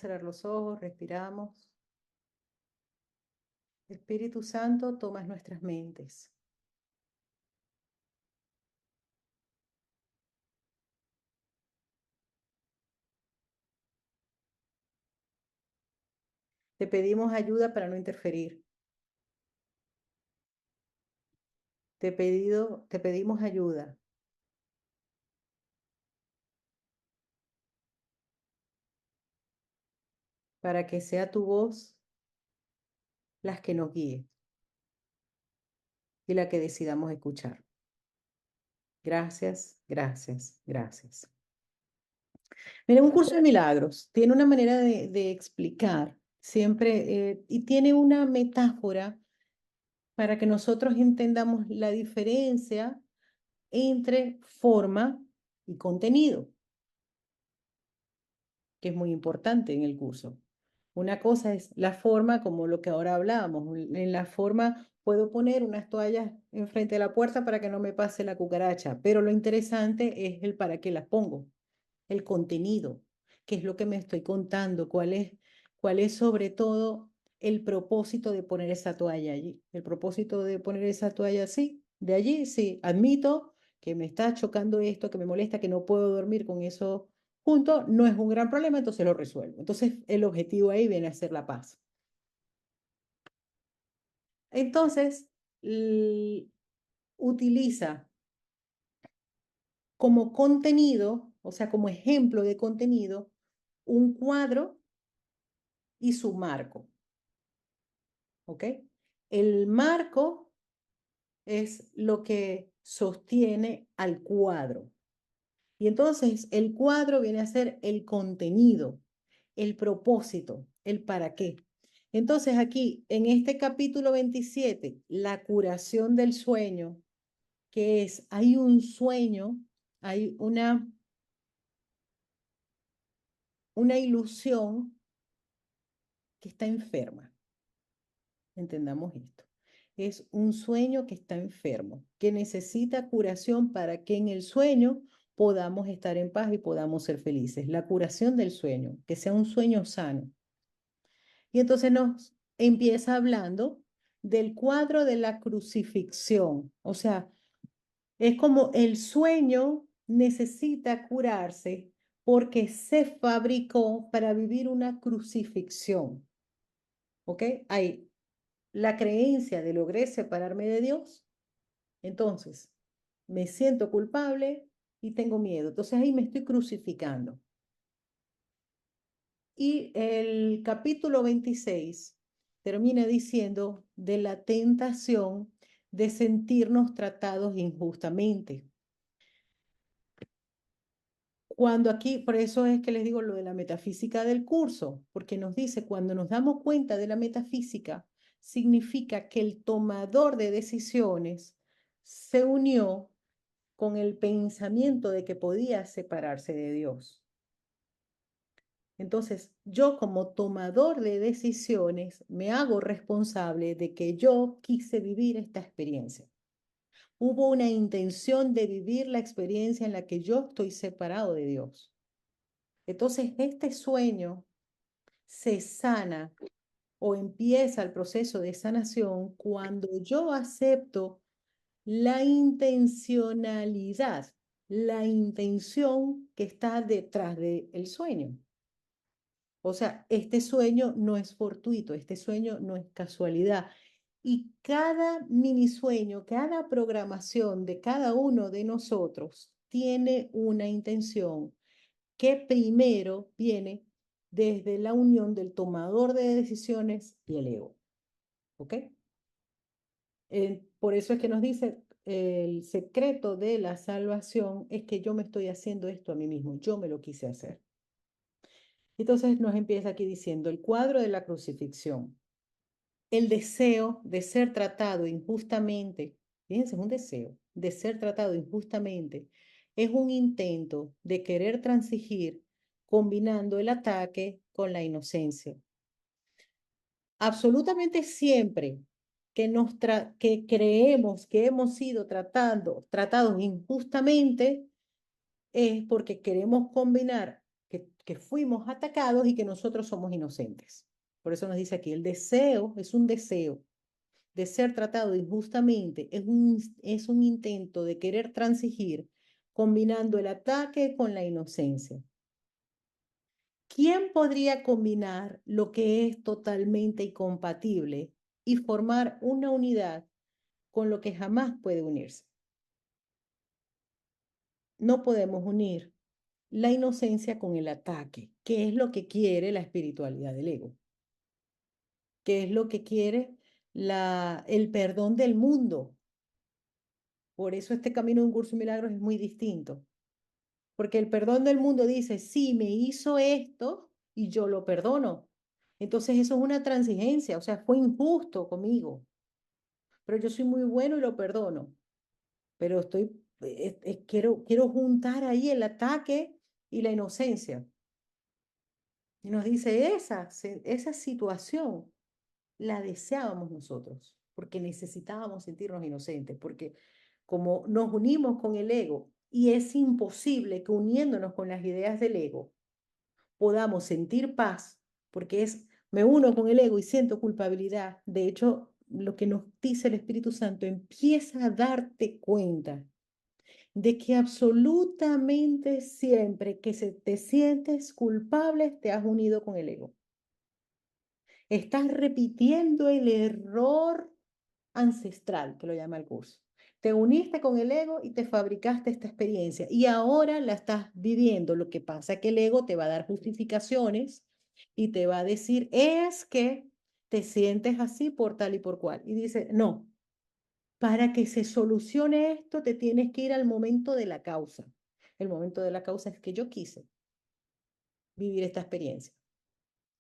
cerrar los ojos, respiramos. Espíritu Santo, tomas nuestras mentes. Te pedimos ayuda para no interferir. Te pedimos ayuda para que sea tu voz la que nos guíe y la que decidamos escuchar. Gracias, gracias, gracias. Mira, un curso de milagros tiene una manera de explicar siempre y tiene una metáfora para que nosotros entendamos la diferencia entre forma y contenido, que es muy importante en el curso. Una cosa es la forma, como lo que ahora hablábamos. En la forma puedo poner unas toallas enfrente de la puerta para que no me pase la cucaracha, pero lo interesante es el para qué las pongo, el contenido, qué es lo que me estoy contando, cuál es sobre todo el propósito de poner esa toalla allí. El propósito de poner esa toalla así, de allí, sí, admito que me está chocando esto, que me molesta, que no puedo dormir con eso junto, no es un gran problema, entonces lo resuelvo. Entonces el objetivo ahí viene a ser la paz. Entonces, utiliza como contenido, o sea, como ejemplo de contenido, un cuadro y su marco, ¿ok? El marco es lo que sostiene al cuadro. Y entonces el cuadro viene a ser el contenido, el propósito, el para qué. Entonces aquí, en este capítulo 27, la curación del sueño, que es, hay un sueño, hay una ilusión que está enferma. Entendamos esto. Es un sueño que está enfermo, que necesita curación para que en el sueño podamos estar en paz y podamos ser felices. La curación del sueño, que sea un sueño sano. Y entonces nos empieza hablando del cuadro de la crucifixión. O sea, es como el sueño necesita curarse porque se fabricó para vivir una crucifixión. ¿Ok? Hay la creencia de logré separarme de Dios, entonces me siento culpable y tengo miedo. Entonces ahí me estoy crucificando. Y el capítulo 26 termina diciendo de la tentación de sentirnos tratados injustamente. Cuando aquí, por eso es que les digo lo de la metafísica del curso, porque nos dice, cuando nos damos cuenta de la metafísica, significa que el tomador de decisiones se unió con el pensamiento de que podía separarse de Dios. Entonces, yo como tomador de decisiones me hago responsable de que yo quise vivir esta experiencia. Hubo una intención de vivir la experiencia en la que yo estoy separado de Dios. Entonces, este sueño se sana o empieza el proceso de sanación cuando yo acepto la intencionalidad, la intención que está detrás del sueño. O sea, este sueño no es fortuito, este sueño no es casualidad. Y cada mini sueño, cada programación de cada uno de nosotros tiene una intención que primero viene desde la unión del tomador de decisiones y el ego. ¿Ok? Por eso es que nos dice, el secreto de la salvación es que yo me estoy haciendo esto a mí mismo, yo me lo quise hacer. Entonces nos empieza aquí diciendo el cuadro de la crucifixión, el deseo de ser tratado injustamente, fíjense, es un deseo de ser tratado injustamente, es un intento de querer transigir combinando el ataque con la inocencia. Absolutamente siempre que creemos que hemos sido tratados injustamente es porque queremos combinar, que que fuimos atacados y que nosotros somos inocentes. Por eso nos dice aquí, el deseo es un deseo de ser tratado injustamente, es un intento de querer transigir combinando el ataque con la inocencia. ¿Quién podría combinar lo que es totalmente incompatible y formar una unidad con lo que jamás puede unirse? No podemos unir la inocencia con el ataque, que es lo que quiere la espiritualidad del ego, que es lo que quiere el perdón del mundo. Por eso este camino de un curso de milagros es muy distinto, porque el perdón del mundo dice, sí, me hizo esto y yo lo perdono. Entonces eso es una transigencia, o sea, fue injusto conmigo, pero yo soy muy bueno y lo perdono, pero quiero juntar ahí el ataque y la inocencia. Y nos dice, esa situación la deseábamos nosotros, porque necesitábamos sentirnos inocentes, porque como nos unimos con el ego, y es imposible que uniéndonos con las ideas del ego podamos sentir paz, porque me uno con el ego y siento culpabilidad. De hecho, lo que nos dice el Espíritu Santo, empieza a darte cuenta de que absolutamente siempre que te sientes culpable, te has unido con el ego. Estás repitiendo el error ancestral, que lo llama el curso. Te uniste con el ego y te fabricaste esta experiencia y ahora la estás viviendo. Lo que pasa es que el ego te va a dar justificaciones y te va a decir, es que te sientes así por tal y por cual. Y dice, no, para que se solucione esto te tienes que ir al momento de la causa. El momento de la causa es que yo quise vivir esta experiencia.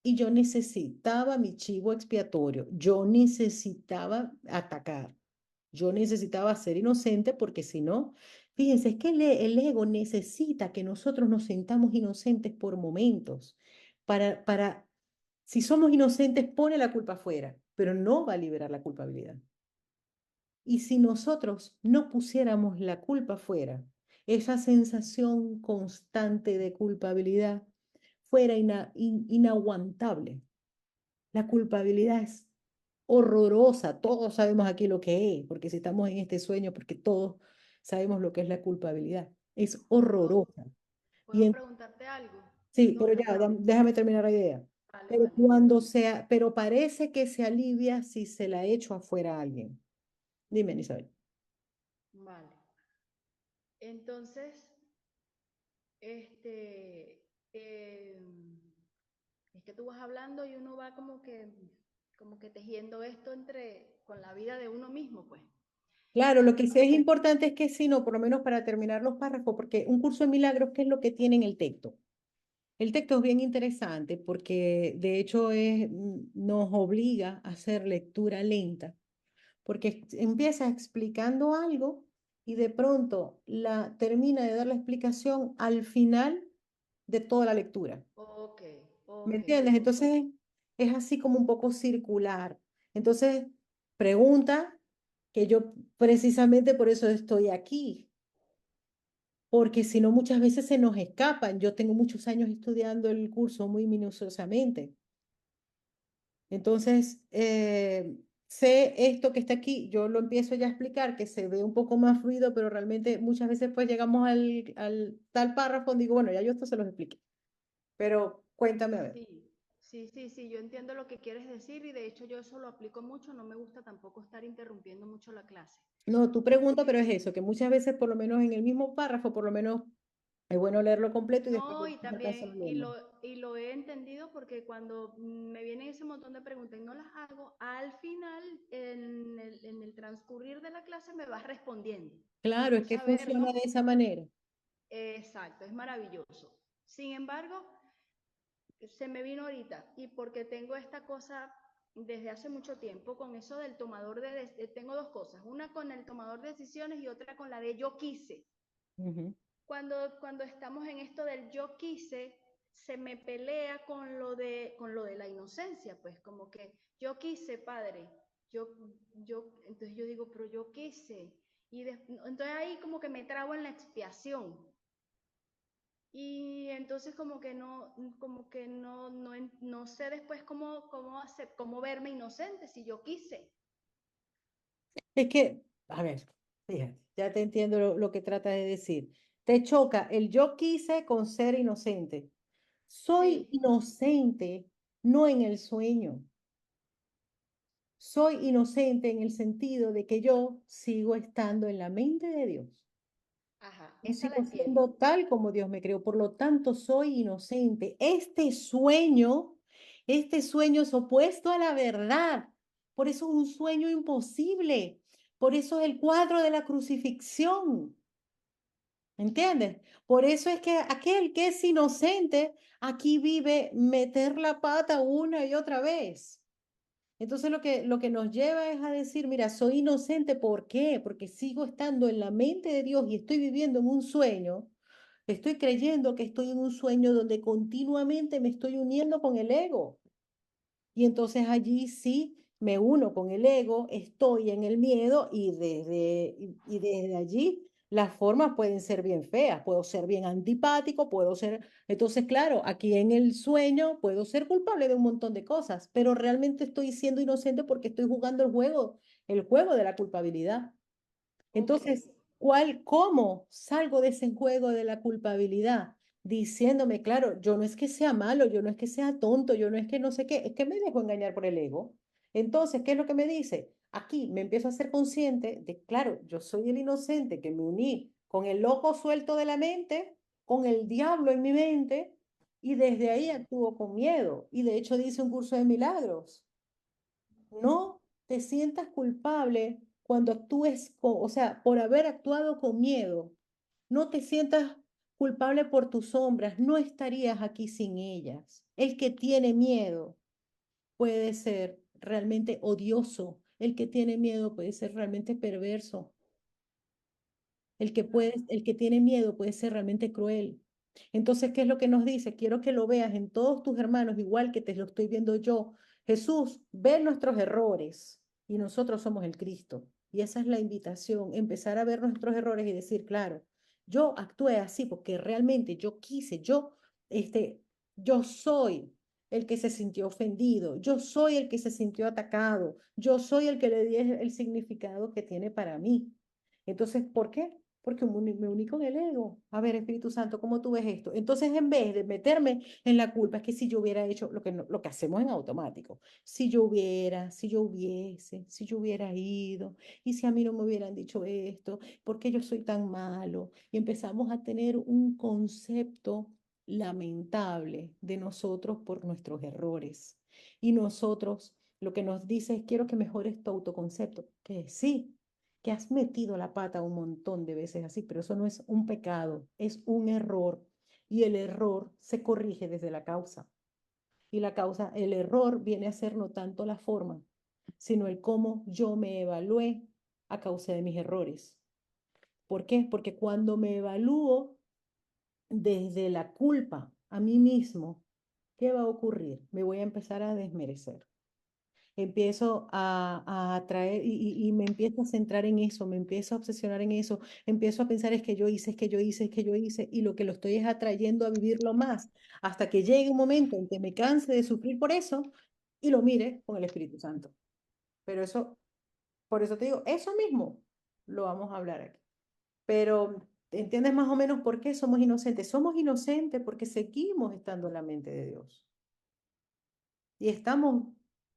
Y yo necesitaba mi chivo expiatorio, yo necesitaba atacar, yo necesitaba ser inocente porque si no, fíjense, es que el ego necesita que nosotros nos sintamos inocentes por momentos. Si somos inocentes, pone la culpa afuera, pero no va a liberar la culpabilidad. Y si nosotros no pusiéramos la culpa afuera, esa sensación constante de culpabilidad fuera inaguantable. La culpabilidad es horrorosa. Todos sabemos aquí lo que es, porque si estamos en este sueño, porque todos sabemos lo que es la culpabilidad. Es ¿Puedo, horrorosa. Y puedo preguntarte algo? sí, pero Perdona. ya, déjame terminar la idea. Vale, Pero vale. pero parece que se alivia si se la echo afuera a alguien. Dime, Isabel. Vale. Entonces, este, es que tú vas hablando y uno va como que tejiendo esto con la vida de uno mismo, pues. Claro, lo que sí es Entonces, importante es que si no, por lo menos para terminar los párrafos, porque un curso de milagros, ¿qué es lo que tiene en el texto? El texto es bien interesante porque de hecho nos obliga a hacer lectura lenta, porque empieza explicando algo y de pronto termina de dar la explicación al final de toda la lectura. ok, ¿Me ok, entiendes? ok. Entonces es así como un poco circular. Entonces, pregunta que yo precisamente por eso estoy aquí, porque si no muchas veces se nos escapan. Yo tengo muchos años estudiando el curso muy minuciosamente. Entonces, sé esto que está aquí, yo lo empiezo ya a explicar, que se ve un poco más fluido, pero realmente muchas veces pues llegamos al tal párrafo donde digo, bueno, ya yo esto se los expliqué, pero cuéntame a ver. Sí, sí, yo entiendo lo que quieres decir y de hecho yo eso lo aplico mucho, no me gusta tampoco estar interrumpiendo mucho la clase. No, tú pregunta, pero es Eh, eso, que muchas veces por lo menos en el mismo párrafo, por lo menos es bueno leerlo completo y después no, y hacer caso también, al alumno. y lo he entendido porque cuando me vienen ese montón de preguntas y no las hago, al final, en el transcurrir de la clase me vas respondiendo. Y Claro, es tú que funciona saberlo, de esa manera. exacto, es maravilloso. Sin embargo, se me vino ahorita y porque tengo esta cosa desde hace mucho tiempo con eso del tomador tengo dos cosas, una con el tomador de decisiones y otra con la de yo quise. Ujú, Cuando estamos en esto del yo quise, se me pelea con lo de la inocencia, pues como que yo quise, padre, yo, entonces yo digo, pero yo quise. Entonces ahí como que me trago en la expiación. Y entonces como que no sé después cómo verme inocente si yo quise. Es que, a ver, fíjate, ya te entiendo lo que trata de decir. Te choca el yo quise con ser inocente. Soy Sí, inocente, no en el sueño. Soy inocente en el sentido de que yo sigo estando en la mente de Dios. ajá, Yo esa la sigo entiendo. siendo tal como Dios me creó, por lo tanto soy inocente. Este sueño es opuesto a la verdad. Por eso es un sueño imposible. Por eso es el cuadro de la crucifixión. ¿Entiendes? Por eso es que aquel que es inocente aquí vive meter la pata una y otra vez. Entonces lo que nos lleva es a decir, mira, soy inocente, ¿por qué? Porque sigo estando en la mente de Dios y estoy viviendo en un sueño. Estoy creyendo que estoy en un sueño donde continuamente me estoy uniendo con el ego. Y entonces allí sí me uno con el ego, estoy en el miedo y desde allí las formas pueden ser bien feas, puedo ser bien antipático, puedo ser, entonces claro, aquí en el sueño puedo ser culpable de un montón de cosas, pero realmente estoy siendo inocente porque estoy jugando el juego de la culpabilidad. Ok, Entonces, cómo salgo de ese juego de la culpabilidad? Diciéndome, claro, yo no es que sea malo, yo no es que sea tonto, yo no es que no sé qué, es que me dejo engañar por el ego. Entonces, ¿qué es lo que me dice? Aquí me empiezo a ser consciente de, claro, yo soy el inocente que me uní con el loco suelto de la mente, con el diablo en mi mente, y desde ahí sí, actúo con miedo. Y de hecho dice un curso de milagros. No te sientas culpable cuando o sea, por haber actuado con miedo. No te sientas culpable por tus sombras. No estarías aquí sin ellas. El que tiene miedo puede ser realmente odioso. El que tiene miedo puede ser realmente perverso. claro. El que tiene miedo puede ser realmente cruel. Entonces, ¿qué es lo que nos dice? Quiero que lo veas en todos tus hermanos, igual que te lo estoy viendo yo. Jesús ve nuestros errores y nosotros somos el Cristo. Y esa es la invitación, empezar a ver nuestros errores y decir, claro, yo actué así porque realmente yo quise, yo soy el que se sintió ofendido, yo soy el que se sintió atacado, yo soy el que le di el significado que tiene para mí. Entonces, ¿por qué? Porque me uní con el ego. A ver, Espíritu Santo, ¿cómo tú ves esto? Entonces, en vez de meterme en la culpa, es que si yo hubiera hecho lo que, lo que hacemos en automático, si yo hubiera ido, y si a mí no me hubieran dicho esto, ¿por qué yo soy tan malo? Y empezamos a tener un concepto lamentable de nosotros por nuestros errores. Y nosotros lo que nos dice es, quiero que mejores tu autoconcepto, que sí, que has metido la pata un montón de veces así, pero eso no es un pecado, es un error. Y el error se corrige desde la causa. Y la causa, el error viene a ser no tanto la forma, sino el cómo yo me evalué a causa de mis errores. ¿Por qué? Porque cuando me evalúo desde la culpa a mí mismo, ¿qué va a ocurrir? Me voy a empezar a desmerecer. Empiezo a atraer y me empiezo a centrar en eso, me empiezo a obsesionar en eso, empiezo a pensar es que yo hice, es que yo hice, es que yo hice, y lo que lo estoy es atrayendo a vivirlo más, hasta que llegue un momento en que me canse de sufrir por eso y lo mire con el Espíritu Santo. Pero eso, por eso te digo, eso mismo lo vamos a hablar aquí. Pero, ¿entiendes más o menos por qué somos inocentes? Somos inocentes porque seguimos estando en la mente de Dios y estamos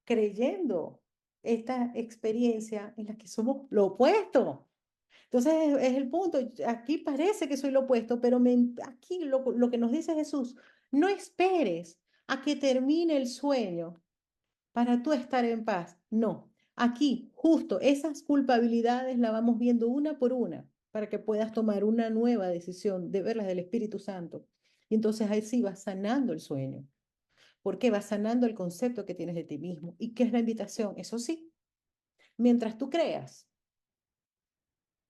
creyendo esta experiencia en la que somos lo opuesto. Entonces es el punto, aquí parece que soy lo opuesto, pero aquí lo que nos dice Jesús, no esperes a que termine el sueño para tú estar en paz. No, aquí justo esas culpabilidades las vamos viendo una por una para que puedas tomar una nueva decisión de verlas del Espíritu Santo. Y entonces ahí sí vas sanando el sueño porque vas sanando el concepto que tienes de ti mismo. ¿Y qué es la invitación? Eso sí, mientras tú creas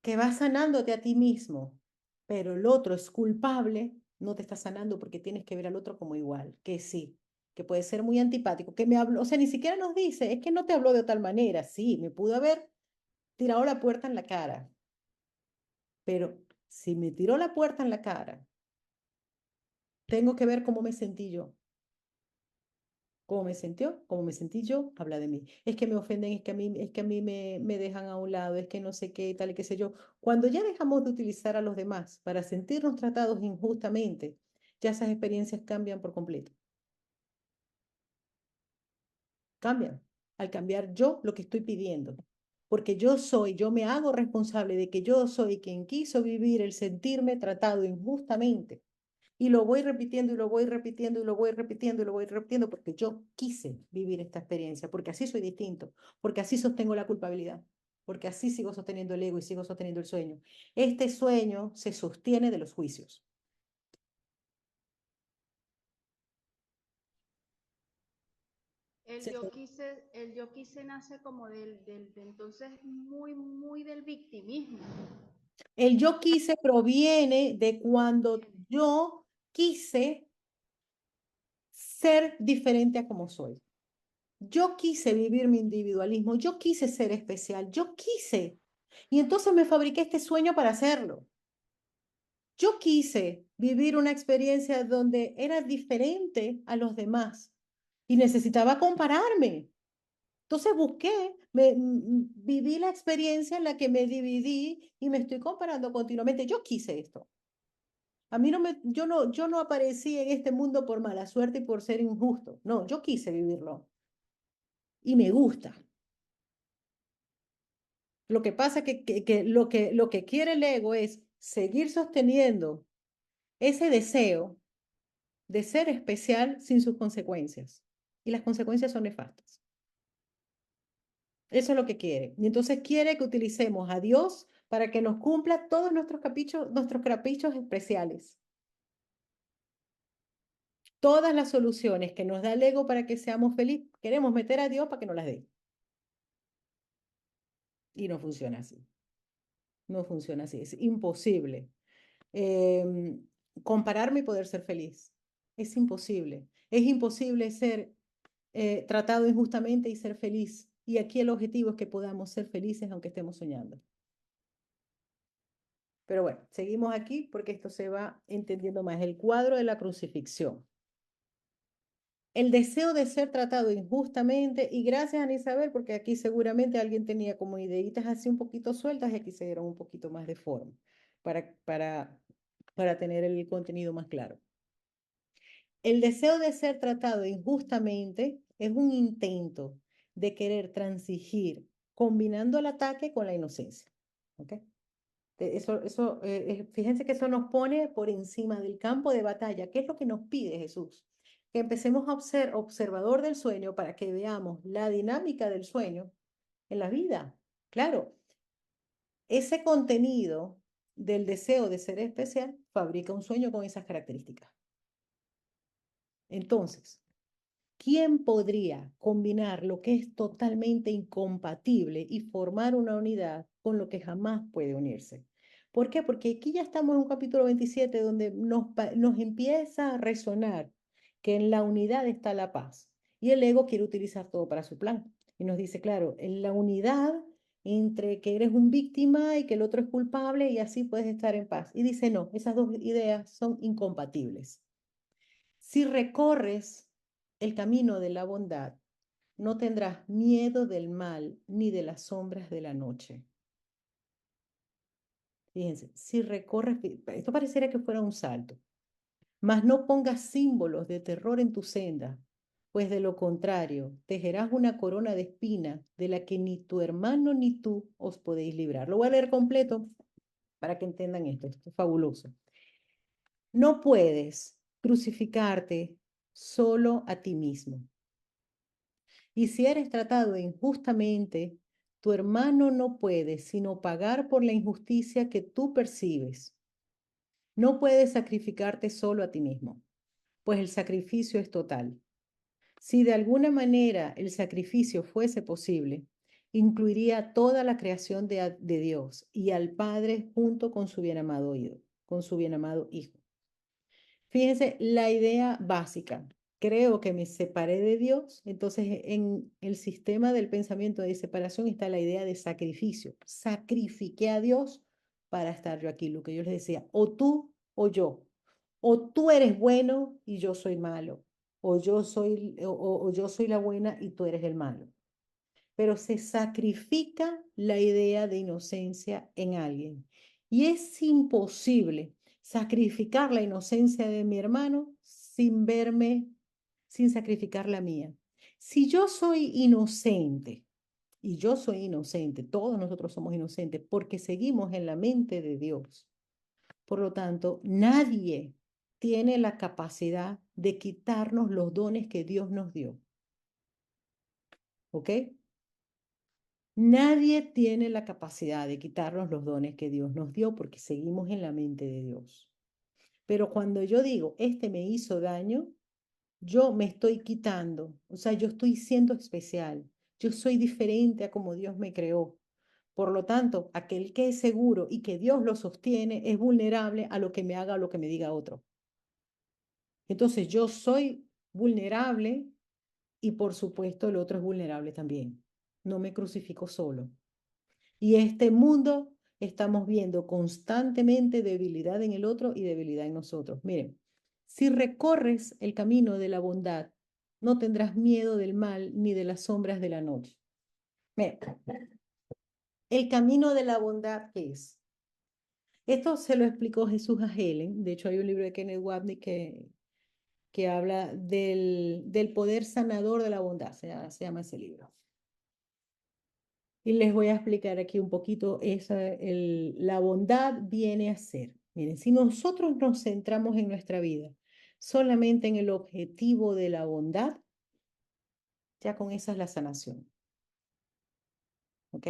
que vas sanándote a ti mismo, pero el otro es culpable, no te está sanando porque tienes que ver al otro como igual, que sí, que puede ser muy antipático, que me habló, o sea, ni siquiera nos dice, es que no te habló de tal manera, sí, me pudo haber tirado la puerta en la cara, pero si me tiró la puerta en la cara Tengo que ver cómo me sentí yo. ¿Cómo me sintió? ¿Cómo me sentí yo? Habla de mí. Es que me ofenden, es que a mí me dejan a un lado, es que no sé qué, tal y qué sé yo. Cuando ya dejamos de utilizar a los demás para sentirnos tratados injustamente, ya esas experiencias cambian por completo. Cambian. Al cambiar yo lo que estoy pidiendo. Porque yo me hago responsable de que yo soy quien quiso vivir el sentirme tratado injustamente. Y lo voy repitiendo y lo voy repitiendo y lo voy repitiendo y lo voy repitiendo porque yo quise vivir esta experiencia, porque así soy distinto, porque así sostengo la culpabilidad, porque así sigo sosteniendo el ego y sigo sosteniendo el sueño. Este sueño se sostiene de los juicios. Se so- El yo quise nace como de entonces muy del victimismo. El yo quise proviene de cuando Viene. yo quise ser diferente a como soy. Yo quise vivir mi individualismo, yo quise ser especial, yo quise. Y entonces me fabriqué este sueño para hacerlo. Yo quise vivir una experiencia donde era diferente a los demás y necesitaba compararme. Entonces viví la experiencia en la que me dividí y me estoy comparando continuamente. Yo quise esto. A mí no me, yo no aparecí en este mundo por mala suerte y por ser injusto. No, yo quise vivirlo y me gusta. Lo que pasa que lo que quiere el ego es seguir sosteniendo ese deseo de ser especial sin sus consecuencias. Y las consecuencias son nefastas. Eso es lo que quiere. Y entonces quiere que utilicemos a Dios para que nos cumpla todos nuestros caprichos especiales. Todas las soluciones que nos da el ego para que seamos felices, queremos meter a Dios para que nos las dé. Y no funciona así. No funciona así. Es imposible. Em, Compararme y poder ser feliz. Es imposible. Es imposible ser tratado injustamente y ser feliz. Y aquí el objetivo es que podamos ser felices aunque estemos soñando. Pero bueno, seguimos aquí porque esto se va entendiendo más. El cuadro de la crucifixión. El deseo de ser tratado injustamente, y gracias a Isabel, porque aquí seguramente alguien tenía como ideitas así un poquito sueltas y aquí se dieron un poquito más de forma para, para, para tener el contenido más claro. El deseo de ser tratado injustamente es un intento de querer transigir combinando el ataque con la inocencia. ¿Ok? Fíjense que eso nos pone por encima del campo de batalla. ¿Qué es lo que nos pide Jesús? Que empecemos a ser observador del sueño para que veamos la dinámica del sueño en la vida. Claro, ese contenido del deseo de ser especial fabrica un sueño con esas características. Entonces, ¿quién podría combinar lo que es totalmente incompatible y formar una unidad con lo que jamás puede unirse? ¿Por qué? Porque aquí ya estamos en un capítulo 27 donde nos empieza a resonar que en la unidad está la paz y el ego quiere utilizar todo para su plan. Y nos dice, claro, en la unidad entre que eres un víctima y que el otro es culpable y así puedes estar en paz. Y dice, no, esas dos ideas son incompatibles. Si recorres el camino de la bondad, no tendrás miedo del mal ni de las sombras de la noche. Fíjense, si recorres, esto pareciera que fuera un salto, mas no pongas símbolos de terror en tu senda, pues de lo contrario, tejerás una corona de espina de la que ni tu hermano ni tú os podéis librar. Lo voy a leer completo para que entiendan esto es fabuloso. No puedes crucificarte solo a ti mismo. Y si eres tratado injustamente, tu hermano no puede sino pagar por la injusticia que tú percibes. No puedes sacrificarte solo a ti mismo, pues el sacrificio es total. Si de alguna manera el sacrificio fuese posible, incluiría toda la creación de Dios y al Padre junto con su bien amado Hijo, con su bien amado Hijo. Fíjense la idea básica. Creo que me separé de Dios, entonces en el sistema del pensamiento de separación está la idea de sacrificio. Sacrifiqué a Dios para estar yo aquí, lo que yo les decía, o tú o yo. O tú eres bueno y yo soy malo, o yo soy la buena y tú eres el malo. Pero se sacrifica la idea de inocencia en alguien. Y es imposible sacrificar la inocencia de mi hermano sin verme, sin sacrificar la mía. Si yo soy inocente, y yo soy inocente, todos nosotros somos inocentes porque seguimos en la mente de Dios. Por lo tanto, nadie tiene la capacidad de quitarnos los dones que Dios nos dio. ¿Ok? Nadie tiene la capacidad de quitarnos los dones que Dios nos dio porque seguimos en la mente de Dios. Pero cuando yo digo, este me hizo daño, yo me estoy quitando, o sea, yo estoy siendo especial, yo soy diferente a como Dios me creó. Por lo tanto, aquel que es seguro y que Dios lo sostiene es vulnerable a lo que me haga o lo que me diga otro. Entonces, yo soy vulnerable y por supuesto el otro es vulnerable también. No me crucifico solo. Y este mundo estamos viendo constantemente debilidad en el otro y debilidad en nosotros. Miren, si recorres el camino de la bondad, no tendrás miedo del mal ni de las sombras de la noche. Miren, el camino de la bondad, ¿qué es? Esto se lo explicó Jesús a Helen. De hecho, hay un libro de Kenneth Wapnick que habla del poder sanador de la bondad. Se llama ese libro. Y les voy a explicar aquí un poquito, la bondad viene a ser. Miren, si nosotros nos centramos en nuestra vida solamente en el objetivo de la bondad, ya con esa es la sanación. ¿Ok?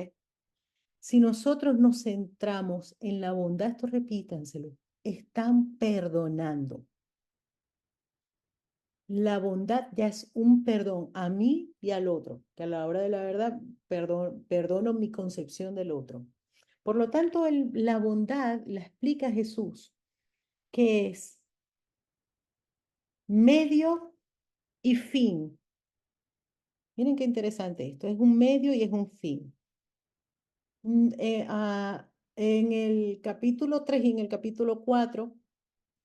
Si nosotros nos centramos en la bondad, esto repítanselo, están perdonando. La bondad ya es un perdón a mí y al otro, que a la hora de la verdad perdono mi concepción del otro. Por lo tanto, la bondad la explica Jesús, que es medio y fin. Miren qué interesante esto, es un medio y es un fin. En el capítulo 3 y en el capítulo 4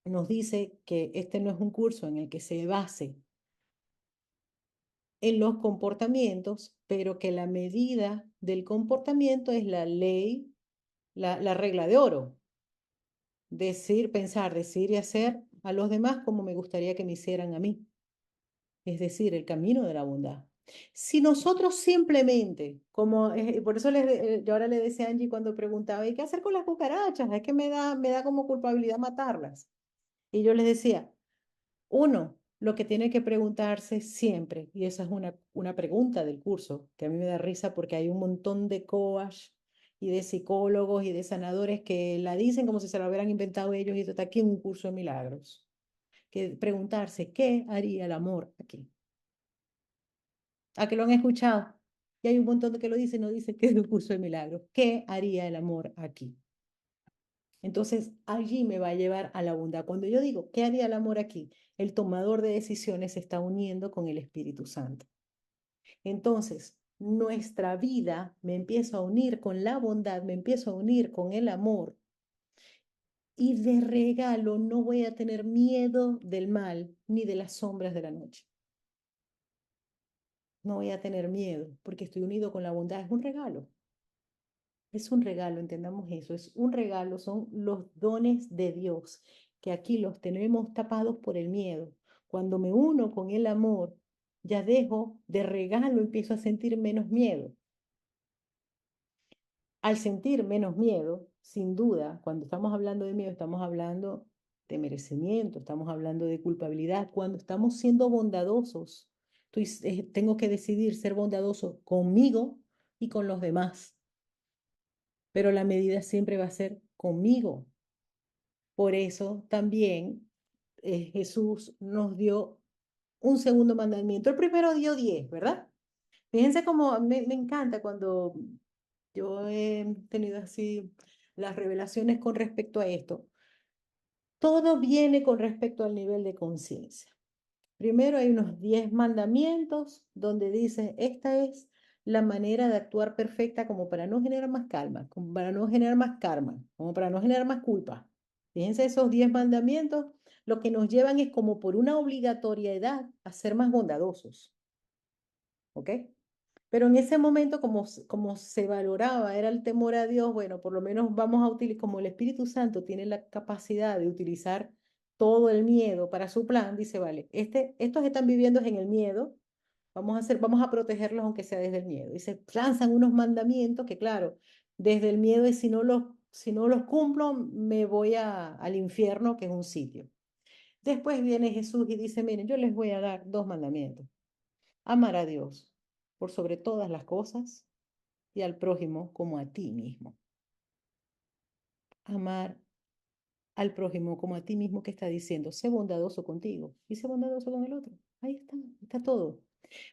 nos dice que este no es un curso en el que se base en los comportamientos, pero que la medida del comportamiento es la ley, la regla de oro. Decir, pensar, decir y hacer a los demás como me gustaría que me hicieran a mí. Es decir, el camino de la bondad. Si nosotros simplemente, como, por eso yo ahora le decía a Angie cuando preguntaba, ¿y qué hacer con las cucarachas? Es que me da como culpabilidad matarlas. Y yo les decía, uno, lo que tiene que preguntarse siempre, y esa es una pregunta del curso, que a mí me da risa porque hay un montón de coach y de psicólogos y de sanadores que la dicen como si se la hubieran inventado ellos y esto está aquí en un curso de milagros. Que preguntarse, ¿qué haría el amor aquí? ¿A que lo han escuchado? Y hay un montón de que lo dicen, no dicen que es un curso de milagros. ¿Qué haría el amor aquí? Entonces, allí me va a llevar a la bondad. Cuando yo digo, ¿qué haría el amor aquí? El tomador de decisiones se está uniendo con el Espíritu Santo. Entonces, nuestra vida me empiezo a unir con la bondad, me empiezo a unir con el amor. Y de regalo no voy a tener miedo del mal ni de las sombras de la noche. No voy a tener miedo porque estoy unido con la bondad. Es un regalo. Es un regalo, entendamos eso. Es un regalo, son los dones de Dios que aquí los tenemos tapados por el miedo. Cuando me uno con el amor, ya dejo de regalo, empiezo a sentir menos miedo. Al sentir menos miedo, sin duda, cuando estamos hablando de miedo, estamos hablando de merecimiento, estamos hablando de culpabilidad. Cuando estamos siendo bondadosos, tengo que decidir ser bondadoso conmigo y con los demás, pero la medida siempre va a ser conmigo. Por eso también Jesús nos dio un segundo mandamiento. El primero dio 10, ¿verdad? Fíjense cómo me encanta cuando yo he tenido así las revelaciones con respecto a esto. Todo viene con respecto al nivel de conciencia. Primero hay unos 10 mandamientos donde dice, esta es la manera de actuar perfecta como para no generar más calma, como para no generar más karma, como para no generar más culpa. Fíjense esos 10 mandamientos, lo que nos llevan es como por una obligatoriedad a ser más bondadosos, ¿ok? Pero en ese momento, como se valoraba, era el temor a Dios, bueno, por lo menos vamos a utilizar, como el Espíritu Santo tiene la capacidad de utilizar todo el miedo para su plan, dice, vale, estos están viviendo en el miedo, vamos a protegerlos aunque sea desde el miedo. Y se lanzan unos mandamientos que, claro, desde el miedo es si no los cumplo, me voy al infierno, que es un sitio. Después viene Jesús y dice, miren, yo les voy a dar dos mandamientos. Amar a Dios por sobre todas las cosas y al prójimo como a ti mismo. Amar al prójimo como a ti mismo, que está diciendo, sé bondadoso contigo y sé bondadoso con el otro. Ahí está todo.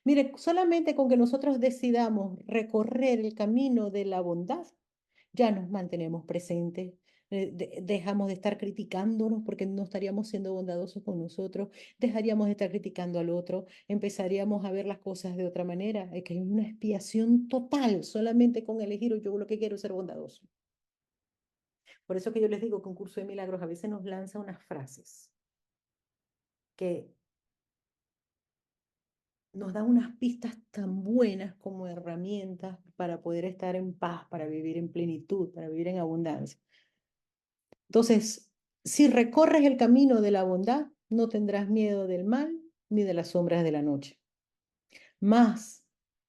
Mire, solamente con que nosotros decidamos recorrer el camino de la bondad, ya nos mantenemos presentes, dejamos de estar criticándonos porque no estaríamos siendo bondadosos con nosotros, dejaríamos de estar criticando al otro, empezaríamos a ver las cosas de otra manera. Es que hay una expiación total solamente con elegir, yo lo que quiero es ser bondadoso. Por eso que yo les digo que un curso de milagros a veces nos lanza unas frases que nos da unas pistas tan buenas como herramientas para poder estar en paz, para vivir en plenitud, para vivir en abundancia. Entonces, si recorres el camino de la bondad, no tendrás miedo del mal ni de las sombras de la noche. Más,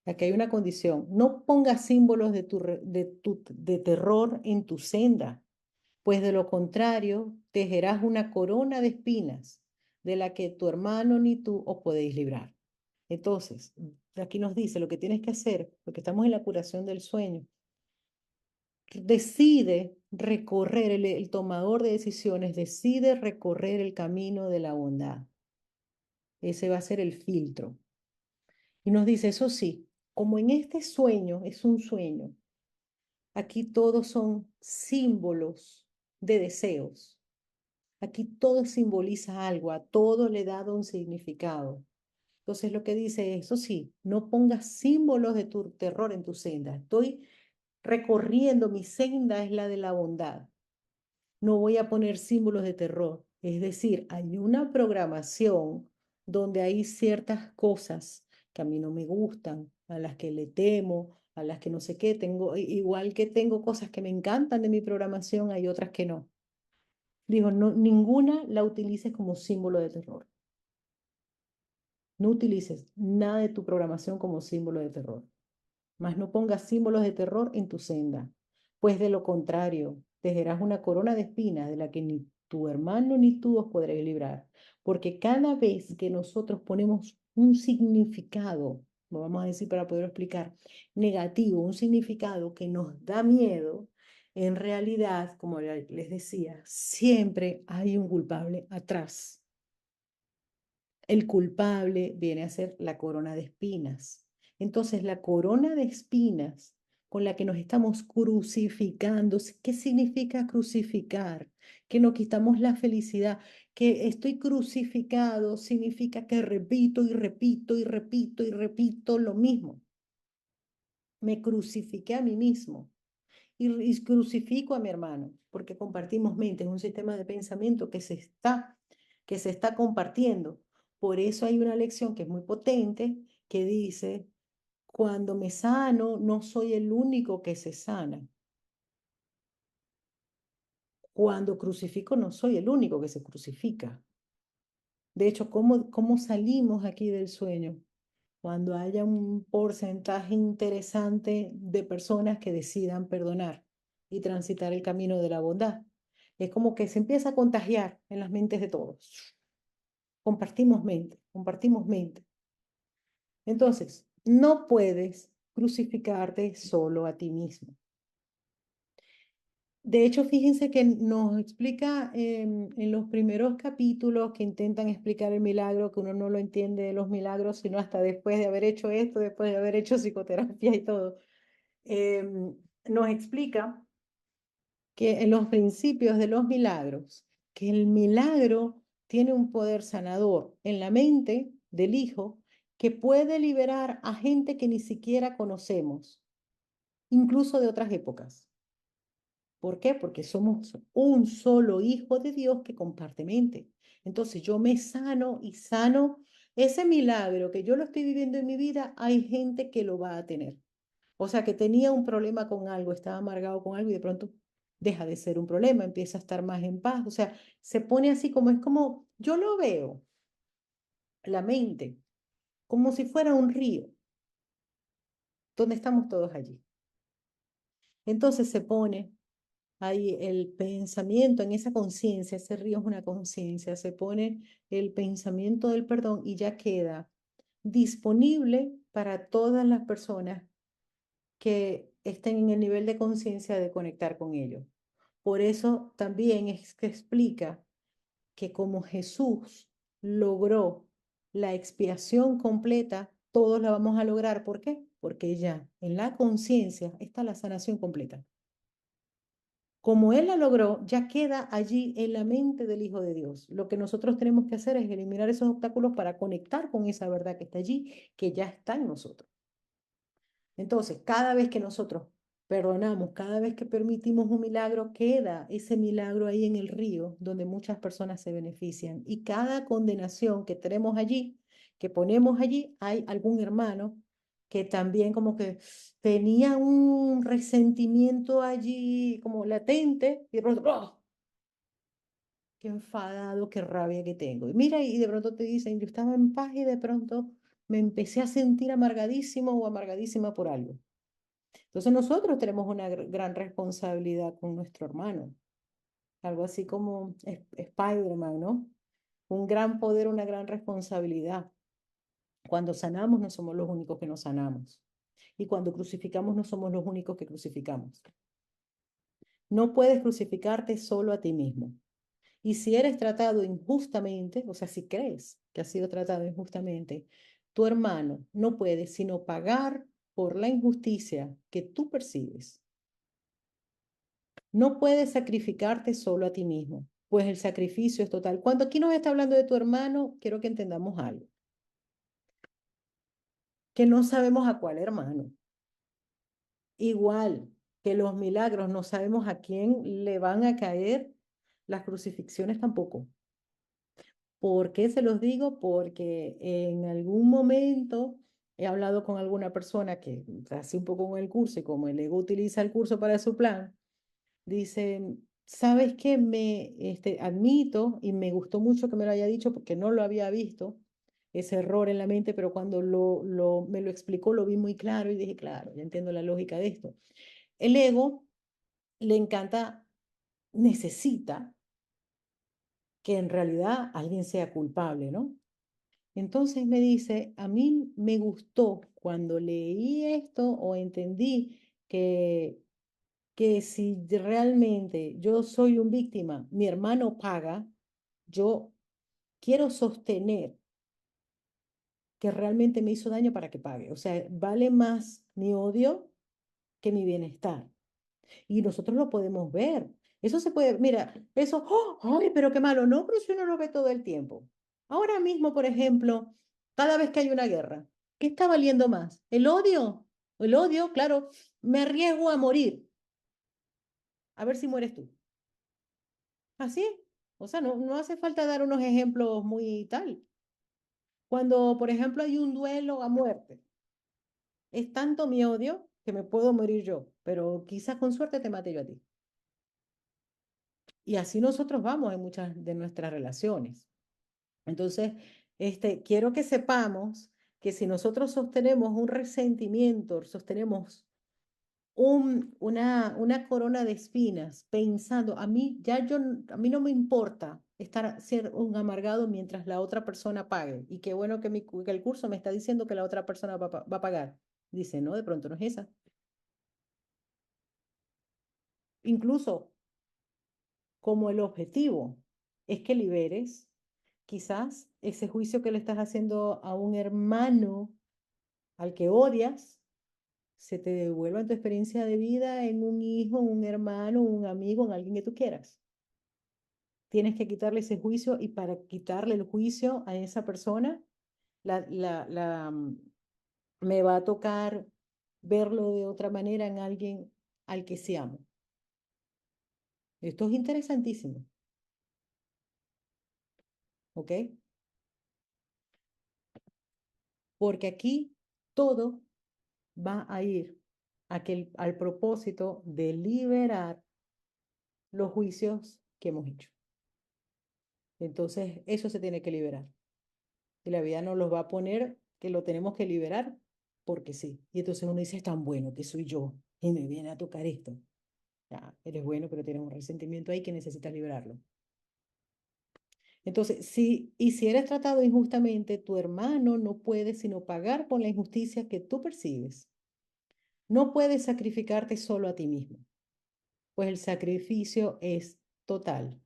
aquí hay una condición, no pongas símbolos de terror en tu senda, pues de lo contrario, tejerás una corona de espinas de la que tu hermano ni tú os podéis librar. Entonces, aquí nos dice lo que tienes que hacer, porque estamos en la curación del sueño. Decide recorrer, el tomador de decisiones decide recorrer el camino de la bondad. Ese va a ser el filtro. Y nos dice, eso sí, como en este sueño es un sueño, aquí todos son símbolos de deseos. Aquí todo simboliza algo, a todo le he dado un significado. Entonces lo que dice es, eso sí, no pongas símbolos de tu terror en tu senda. Estoy recorriendo, mi senda es la de la bondad. No voy a poner símbolos de terror. Es decir, hay una programación donde hay ciertas cosas que a mí no me gustan, a las que le temo, a las que no sé qué. Igual que tengo cosas que me encantan de mi programación, hay otras que no. Dijo, no, ninguna la utilices como símbolo de terror. No utilices nada de tu programación como símbolo de terror. Mas no pongas símbolos de terror en tu senda, pues de lo contrario, tejerás una corona de espinas de la que ni tu hermano ni tú os podréis librar. Porque cada vez que nosotros ponemos un significado, lo vamos a decir para poder explicar, negativo, un significado que nos da miedo, en realidad, como les decía, siempre hay un culpable atrás. El culpable viene a ser la corona de espinas. Entonces, la corona de espinas con la que nos estamos crucificando, ¿qué significa crucificar? Que nos quitamos la felicidad. Que estoy crucificado significa que repito y repito y repito y repito lo mismo. Me crucifiqué a mí mismo y crucifico a mi hermano, porque compartimos mente, es un sistema de pensamiento que se está compartiendo. Por eso hay una lección que es muy potente, que dice, cuando me sano, no soy el único que se sana. Cuando crucifico, no soy el único que se crucifica. De hecho, ¿cómo salimos aquí del sueño? Cuando haya un porcentaje interesante de personas que decidan perdonar y transitar el camino de la bondad. Es como que se empieza a contagiar en las mentes de todos. Compartimos mente, compartimos mente. Entonces, no puedes crucificarte solo a ti mismo. De hecho, fíjense que nos explica en los primeros capítulos que intentan explicar el milagro, que uno no lo entiende de los milagros, sino hasta después de haber hecho esto, después de haber hecho psicoterapia y todo. Nos explica que en los principios de los milagros, que el milagro tiene un poder sanador en la mente del hijo que puede liberar a gente que ni siquiera conocemos, incluso de otras épocas. ¿Por qué? Porque somos un solo hijo de Dios que comparte mente. Entonces yo me sano y sano ese milagro que yo lo estoy viviendo en mi vida, hay gente que lo va a tener. O sea, que tenía un problema con algo, estaba amargado con algo y de pronto deja de ser un problema, empieza a estar más en paz. O sea, se pone así como es como, yo lo veo, la mente, como si fuera un río, donde estamos todos allí. Entonces se pone ahí el pensamiento en esa conciencia, ese río es una conciencia, se pone el pensamiento del perdón y ya queda disponible para todas las personas que estén en el nivel de conciencia de conectar con ellos. Por eso también es que explica que como Jesús logró la expiación completa, todos la vamos a lograr. ¿Por qué? Porque ya en la conciencia está la sanación completa. Como Él la logró, ya queda allí en la mente del Hijo de Dios. Lo que nosotros tenemos que hacer es eliminar esos obstáculos para conectar con esa verdad que está allí, que ya está en nosotros. Entonces, cada vez que nosotros perdonamos, cada vez que permitimos un milagro, queda ese milagro ahí en el río donde muchas personas se benefician. Y cada condenación que tenemos allí, que ponemos allí, hay algún hermano que también como que tenía un resentimiento allí como latente y de pronto, ¡oh! Qué enfadado, qué rabia que tengo. Y mira, y de pronto te dicen, yo estaba en paz y de pronto me empecé a sentir amargadísimo o amargadísima por algo. Entonces nosotros tenemos una gran responsabilidad con nuestro hermano, algo así como Spider-Man, ¿no? Un gran poder, una gran responsabilidad. Cuando sanamos no somos los únicos que nos sanamos. Y cuando crucificamos no somos los únicos que crucificamos. No puedes crucificarte solo a ti mismo. Y si eres tratado injustamente, o sea, si crees que has sido tratado injustamente, tu hermano no puede sino pagar por la injusticia que tú percibes. No puedes sacrificarte solo a ti mismo, pues el sacrificio es total. Cuando aquí nos está hablando de tu hermano, quiero que entendamos algo, que no sabemos a cuál hermano. Igual que los milagros, no sabemos a quién le van a caer, las crucifixiones tampoco. ¿Por qué se los digo? Porque en algún momento he hablado con alguna persona que hace un poco con el curso y como el ego utiliza el curso para su plan, dicen, ¿sabes qué? Admito y me gustó mucho que me lo haya dicho porque no lo había visto, ese error en la mente, pero cuando me lo explicó lo vi muy claro y dije, claro, ya entiendo la lógica de esto. El ego le encanta, necesita que en realidad alguien sea culpable, ¿no? Entonces me dice, a mí me gustó cuando leí esto o entendí que si realmente yo soy un víctima, mi hermano paga, yo quiero sostener que realmente me hizo daño para que pague. O sea, vale más mi odio que mi bienestar. Y nosotros lo podemos ver. Eso se puede, mira, eso, ¡oh! ¡Ay, pero qué malo! No, pero si uno lo ve todo el tiempo. Ahora mismo, por ejemplo, cada vez que hay una guerra, ¿qué está valiendo más? ¿El odio? El odio, claro, me arriesgo a morir. A ver si mueres tú. Así, o sea, no hace falta dar unos ejemplos muy tal. Cuando, por ejemplo, hay un duelo a muerte, es tanto mi odio que me puedo morir yo, pero quizás con suerte te mate yo a ti. Y así nosotros vamos en muchas de nuestras relaciones. Entonces, quiero que sepamos que si nosotros sostenemos un resentimiento, sostenemos una corona de espinas, pensando, a mí no me importa ser un amargado mientras la otra persona pague. Y qué bueno que el curso me está diciendo que la otra persona va a pagar. Dice, no, de pronto no es esa. Incluso como el objetivo es que liberes, quizás ese juicio que le estás haciendo a un hermano al que odias, se te devuelva en tu experiencia de vida en un hijo, un hermano, un amigo, en alguien que tú quieras. Tienes que quitarle ese juicio y para quitarle el juicio a esa persona, la, la, la, mm, me va a tocar verlo de otra manera en alguien al que se amo. Esto es interesantísimo. ¿ok? Porque aquí todo va a ir al propósito de liberar los juicios que hemos hecho. Entonces, eso se tiene que liberar. Y la vida nos los va a poner que lo tenemos que liberar porque sí. Y entonces uno dice, es tan bueno que soy yo y me viene a tocar esto. Ya, eres bueno, pero tienes un resentimiento ahí que necesitas liberarlo. Entonces, si eres tratado injustamente, tu hermano no puede sino pagar por la injusticia que tú percibes. No puedes sacrificarte solo a ti mismo, pues el sacrificio es total.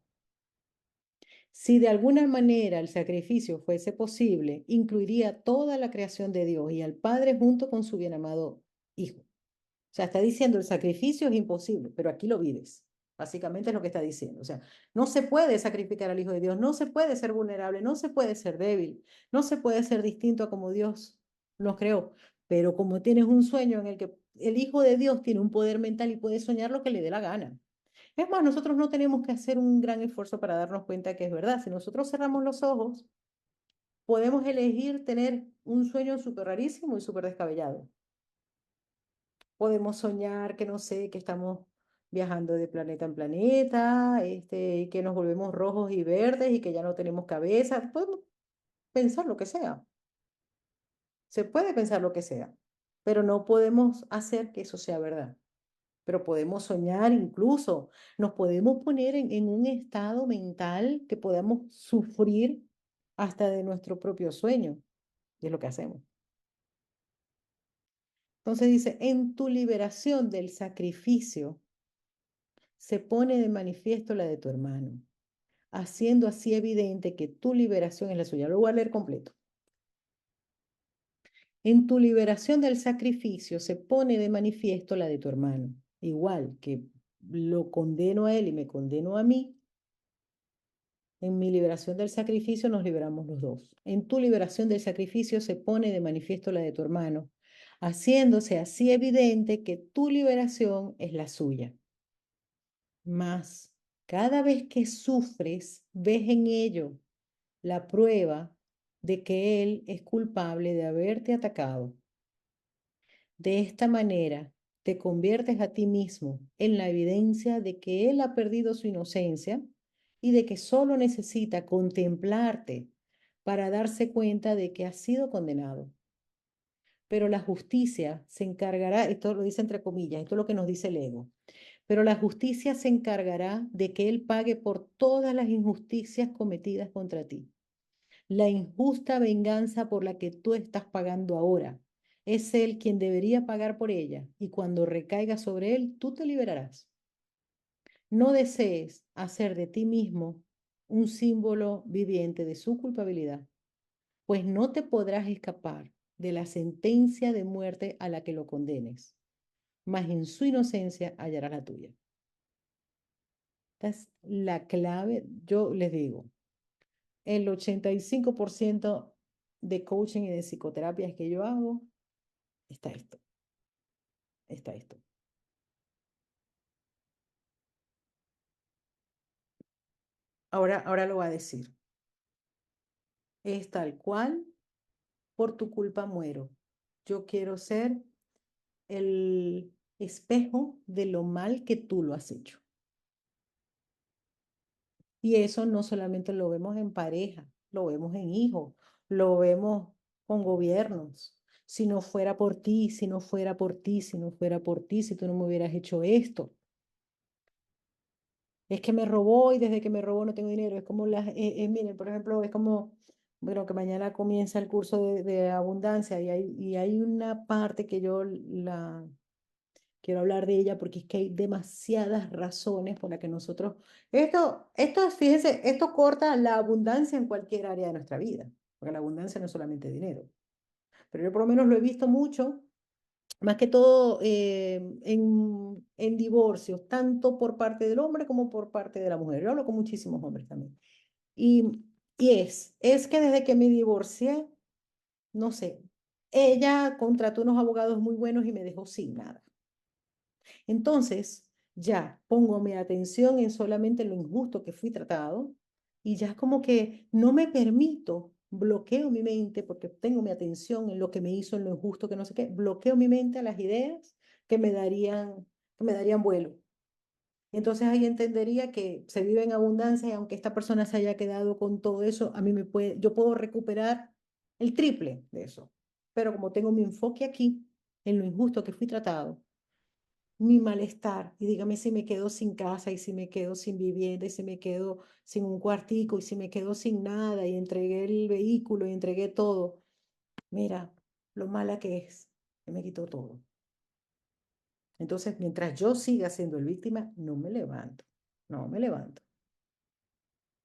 Si de alguna manera el sacrificio fuese posible, incluiría toda la creación de Dios y al Padre junto con su bien amado Hijo. O sea, está diciendo el sacrificio es imposible, pero aquí lo vives. Básicamente es lo que está diciendo. O sea, no se puede sacrificar al Hijo de Dios, no se puede ser vulnerable, no se puede ser débil, no se puede ser distinto a como Dios nos creó. Pero como tienes un sueño en el que el Hijo de Dios tiene un poder mental y puede soñar lo que le dé la gana. Es más, nosotros no tenemos que hacer un gran esfuerzo para darnos cuenta que es verdad. Si nosotros cerramos los ojos, podemos elegir tener un sueño súper rarísimo y súper descabellado. Podemos soñar que no sé, que estamos viajando de planeta en planeta, que nos volvemos rojos y verdes y que ya no tenemos cabeza. Podemos pensar lo que sea. Se puede pensar lo que sea, pero no podemos hacer que eso sea verdad. Pero podemos soñar incluso, nos podemos poner en un estado mental que podamos sufrir hasta de nuestro propio sueño. Y es lo que hacemos. Entonces dice, en tu liberación del sacrificio se pone de manifiesto la de tu hermano, haciendo así evidente que tu liberación es la suya. Lo voy a leer completo. En tu liberación del sacrificio se pone de manifiesto la de tu hermano. Igual que lo condeno a él y me condeno a mí, en mi liberación del sacrificio nos liberamos los dos. En tu liberación del sacrificio se pone de manifiesto la de tu hermano, haciéndose así evidente que tu liberación es la suya. Mas cada vez que sufres, ves en ello la prueba de que él es culpable de haberte atacado. De esta manera, te conviertes a ti mismo en la evidencia de que él ha perdido su inocencia y de que solo necesita contemplarte para darse cuenta de que ha sido condenado. Pero la justicia se encargará, esto lo dice entre comillas, esto es lo que nos dice el ego, pero la justicia se encargará de que él pague por todas las injusticias cometidas contra ti. La injusta venganza por la que tú estás pagando ahora. Es él quien debería pagar por ella y cuando recaiga sobre él, tú te liberarás. No desees hacer de ti mismo un símbolo viviente de su culpabilidad, pues no te podrás escapar de la sentencia de muerte a la que lo condenes, mas en su inocencia hallarás la tuya. Esta es la clave, yo les digo, el 85% de coaching y de psicoterapias que yo hago, está esto, está esto. Ahora lo voy a decir. Es tal cual, por tu culpa muero. Yo quiero ser el espejo de lo mal que tú lo has hecho. Y eso no solamente lo vemos en pareja, lo vemos en hijos, lo vemos con gobiernos. Si no fuera por ti, si no fuera por ti, si no fuera por ti, si tú no me hubieras hecho esto. Es que me robó y desde que me robó no tengo dinero. Es como miren, por ejemplo, es como, bueno, que mañana comienza el curso de abundancia y hay una parte que yo quiero hablar de ella porque es que hay demasiadas razones por las que nosotros, fíjense, esto corta la abundancia en cualquier área de nuestra vida, porque la abundancia no es solamente dinero, pero yo por lo menos lo he visto mucho, más que todo en divorcios, tanto por parte del hombre como por parte de la mujer. Yo hablo con muchísimos hombres también. Y es que desde que me divorcié, no sé, ella contrató unos abogados muy buenos y me dejó sin nada. Entonces, ya pongo mi atención en solamente lo injusto que fui tratado, y ya como que no me permito, bloqueo mi mente porque tengo mi atención en lo que me hizo, en lo injusto, que no sé qué, bloqueo mi mente a las ideas que me darían vuelo. Entonces ahí entendería que se vive en abundancia y aunque esta persona se haya quedado con todo eso, a mí yo puedo recuperar el triple de eso. Pero como tengo mi enfoque aquí, en lo injusto que fui tratado, mi malestar, y dígame si me quedo sin casa y si me quedo sin vivienda y si me quedo sin un cuartico y si me quedo sin nada y entregué el vehículo y entregué todo, mira lo mala que es, que me quitó todo. Entonces, mientras yo siga siendo el víctima, no me levanto, no me levanto.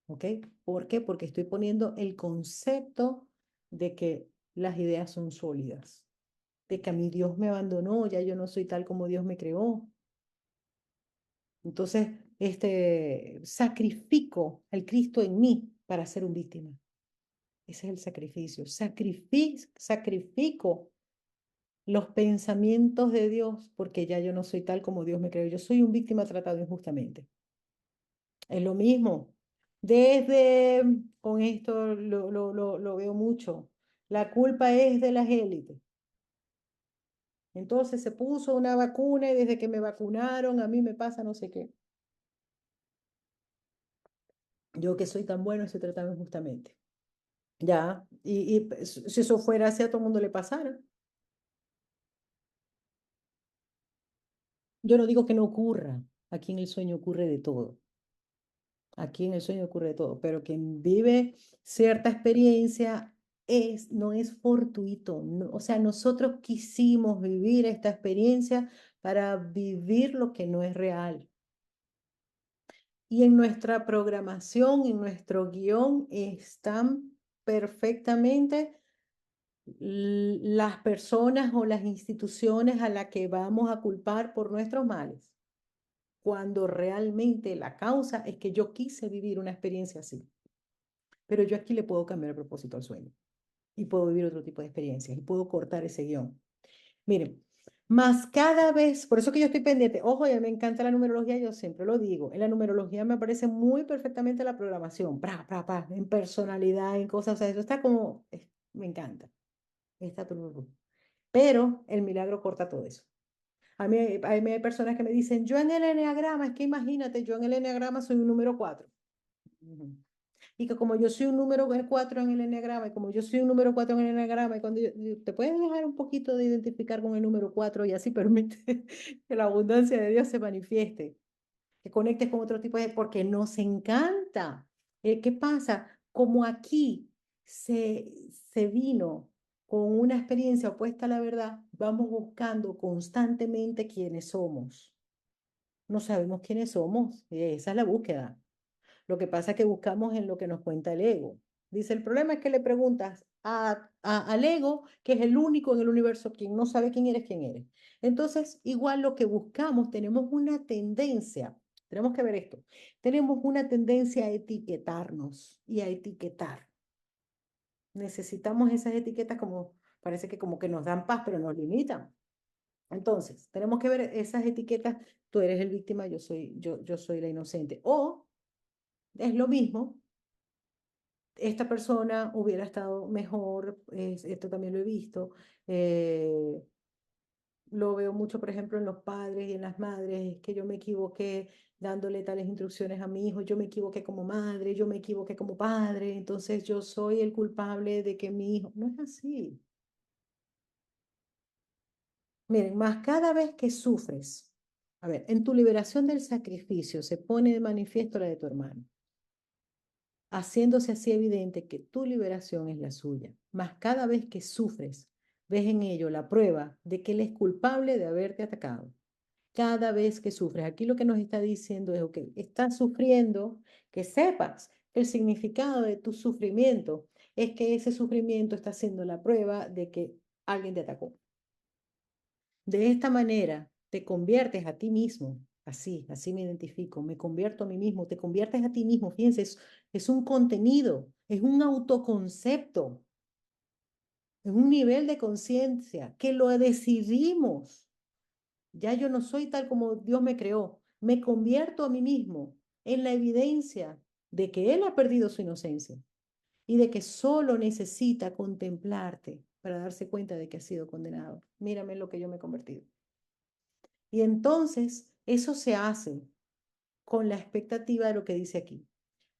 ¿Ok? ¿Por qué? Porque estoy poniendo el concepto de que las ideas son sólidas, de que a mí Dios me abandonó, ya yo no soy tal como Dios me creó. Entonces, sacrifico al Cristo en mí para ser un víctima. Ese es el sacrificio. Sacrifico los pensamientos de Dios porque ya yo no soy tal como Dios me creó. Yo soy un víctima tratado injustamente. Es lo mismo. Desde, con esto lo veo mucho, la culpa es de las élites. Entonces se puso una vacuna y desde que me vacunaron a mí me pasa no sé qué. Yo que soy tan bueno estoy tratado injustamente. Ya, y pues, si eso fuera así a todo el mundo le pasara. Yo no digo que no ocurra. Aquí en el sueño ocurre de todo. Aquí en el sueño ocurre de todo, pero quien vive cierta experiencia no es fortuito. O sea, nosotros quisimos vivir esta experiencia para vivir lo que no es real. Y en nuestra programación, en nuestro guión, están perfectamente las personas o las instituciones a las que vamos a culpar por nuestros males, cuando realmente la causa es que yo quise vivir una experiencia así. Pero yo aquí le puedo cambiar el propósito al sueño y puedo vivir otro tipo de experiencias y puedo cortar ese guión. Miren, más cada vez, por eso que yo estoy pendiente, ojo, ya me encanta la numerología, yo siempre lo digo, en la numerología me aparece muy perfectamente la programación, en personalidad, en cosas, o sea, eso está como, me encanta, está todo, pero el milagro corta todo eso. A mí hay personas que me dicen, yo en el enneagrama, es que imagínate, yo en el enneagrama soy un número 4. Y que como yo soy un número 4 en el enneagrama, y como yo soy un número 4 en el enneagrama, y cuando te puedes dejar un poquito de identificar con el número 4 y así permite que la abundancia de Dios se manifieste, que conectes con otro tipo de, porque nos encanta. ¿Qué pasa? Como aquí se vino con una experiencia opuesta a la verdad, vamos buscando constantemente quiénes somos. No sabemos quiénes somos, esa es la búsqueda. Lo que pasa es que buscamos en lo que nos cuenta el ego. Dice, el problema es que le preguntas al ego, que es el único en el universo, quien no sabe quién eres, quién eres. Entonces, igual lo que buscamos, tenemos una tendencia, tenemos que ver esto, tenemos una tendencia a etiquetarnos y a etiquetar. Necesitamos esas etiquetas como, parece que como que nos dan paz, pero nos limitan. Entonces, tenemos que ver esas etiquetas, tú eres el víctima, yo soy la inocente. O es lo mismo, esta persona hubiera estado mejor, esto también lo he visto, eh, lo veo mucho, por ejemplo, en los padres y en las madres, es que yo me equivoqué dándole tales instrucciones a mi hijo, yo me equivoqué como madre, yo me equivoqué como padre, entonces yo soy el culpable de que mi hijo, no es así. Miren, más cada vez que sufres, a ver, en tu liberación del sacrificio se pone de manifiesto la de tu hermano, haciéndose así evidente que tu liberación es la suya. Mas cada vez que sufres, ves en ello la prueba de que él es culpable de haberte atacado. Cada vez que sufres, aquí lo que nos está diciendo es, ok, estás sufriendo, que sepas que el significado de tu sufrimiento es que ese sufrimiento está siendo la prueba de que alguien te atacó. De esta manera te conviertes a ti mismo, así me identifico, me convierto a mí mismo, te conviertes a ti mismo, fíjense, es un contenido, es un autoconcepto, es un nivel de conciencia que lo decidimos. Ya yo no soy tal como Dios me creó, me convierto a mí mismo en la evidencia de que él ha perdido su inocencia y de que solo necesita contemplarte para darse cuenta de que ha sido condenado. Mírame en lo que yo me he convertido. Y entonces eso se hace con la expectativa de lo que dice aquí.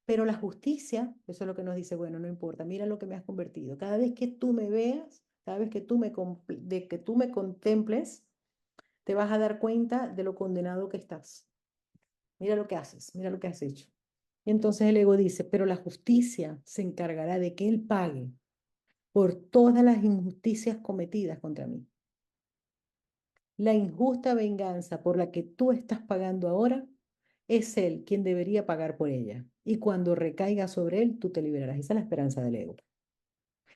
Pero la justicia, eso es lo que nos dice, bueno, no importa, mira lo que me has convertido. Cada vez que tú me veas, cada vez que que tú me contemples, te vas a dar cuenta de lo condenado que estás. Mira lo que haces, mira lo que has hecho. Y entonces el ego dice, pero la justicia se encargará de que él pague por todas las injusticias cometidas contra mí. La injusta venganza por la que tú estás pagando ahora es él quien debería pagar por ella. Y cuando recaiga sobre él, tú te liberarás. Esa es la esperanza del ego.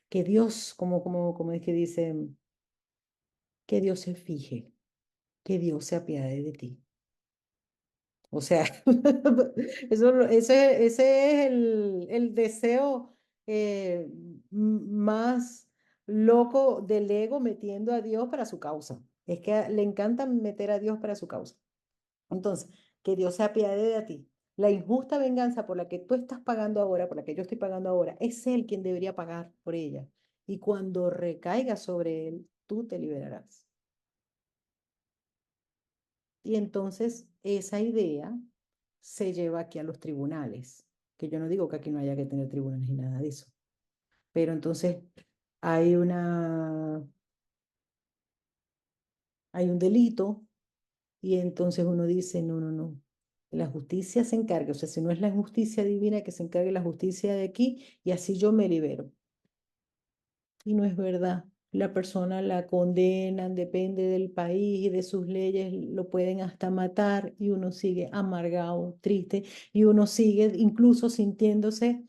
Que Dios, como es que dice, que Dios se fije, que Dios se apiade de ti. O sea, ese es el deseo más loco del ego metiendo a Dios para su causa. Es que le encanta meter a Dios para su causa. Entonces, que Dios se apiade de ti. La injusta venganza por la que tú estás pagando ahora, por la que yo estoy pagando ahora, es Él quien debería pagar por ella. Y cuando recaiga sobre Él, tú te liberarás. Y entonces esa idea se lleva aquí a los tribunales, que yo no digo que aquí no haya que tener tribunales ni nada de eso, pero entonces hay hay un delito y entonces uno dice, no, no, no, la justicia se encarga, o sea, si no es la justicia divina, que se encargue la justicia de aquí y así yo me libero. Y no es verdad. La persona la condenan, depende del país y de sus leyes, lo pueden hasta matar y uno sigue amargado, triste y uno sigue incluso sintiéndose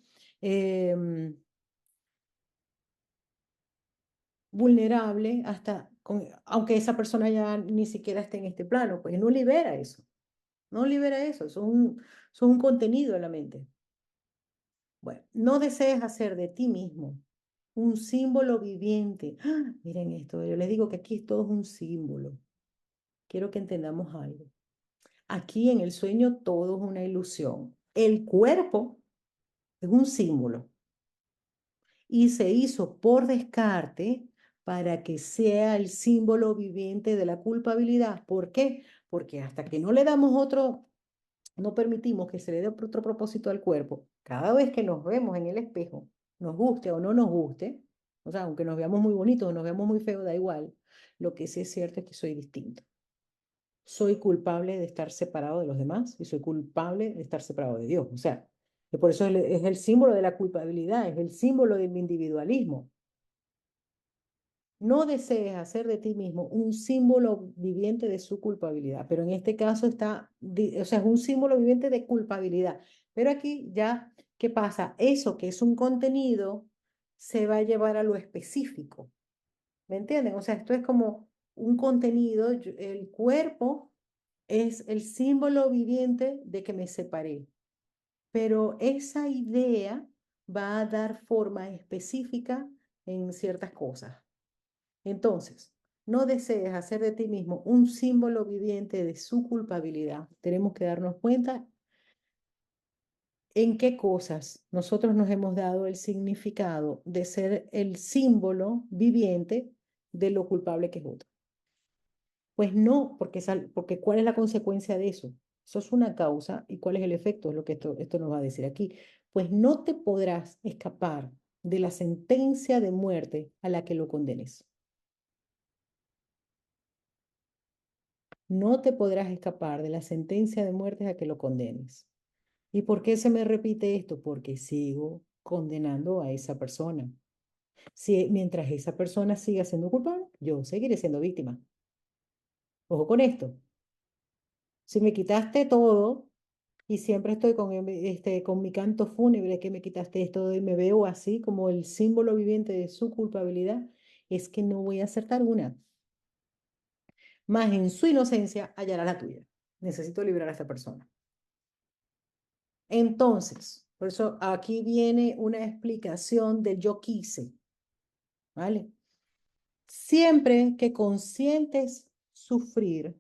vulnerable aunque esa persona ya ni siquiera esté en este plano, pues no libera eso, no libera eso, son un contenido en la mente. Bueno, no desees hacer de ti mismo un símbolo viviente. ¡Ah! Miren esto, yo les digo que aquí todo es un símbolo. Quiero que entendamos algo. Aquí en el sueño todo es una ilusión. El cuerpo es un símbolo y se hizo por descarte para que sea el símbolo viviente de la culpabilidad. ¿Por qué? Porque hasta que no le damos otro, no permitimos que se le dé otro propósito al cuerpo, cada vez que nos vemos en el espejo, nos guste o no nos guste, o sea, aunque nos veamos muy bonitos o nos veamos muy feos, da igual, lo que sí es cierto es que soy distinto. Soy culpable de estar separado de los demás y soy culpable de estar separado de Dios. O sea, que por eso es el símbolo de la culpabilidad, es el símbolo del individualismo. No desees hacer de ti mismo un símbolo viviente de su culpabilidad, pero en este caso o sea, es un símbolo viviente de culpabilidad. Pero aquí ya, ¿qué pasa? Eso que es un contenido se va a llevar a lo específico. ¿Me entienden? O sea, esto es como un contenido, el cuerpo es el símbolo viviente de que me separé, pero esa idea va a dar forma específica en ciertas cosas. Entonces, no desees hacer de ti mismo un símbolo viviente de su culpabilidad. Tenemos que darnos cuenta en qué cosas nosotros nos hemos dado el significado de ser el símbolo viviente de lo culpable que es otro. Pues no, porque ¿cuál es la consecuencia de eso? Eso es una causa y cuál es el efecto, es lo que esto nos va a decir aquí. Pues no te podrás escapar de la sentencia de muerte a la que lo condenes. No te podrás escapar de la sentencia de muerte a que lo condenes. ¿Y por qué se me repite esto? Porque sigo condenando a esa persona. Mientras esa persona siga siendo culpable, yo seguiré siendo víctima. Ojo con esto. Si me quitaste todo y siempre estoy con mi canto fúnebre que me quitaste esto y me veo así como el símbolo viviente de su culpabilidad, es que no voy a acertar una. Más en su inocencia hallará la tuya. Necesito liberar a esta persona. Entonces, por eso aquí viene una explicación del yo quise, ¿vale? Siempre que consientes sufrir,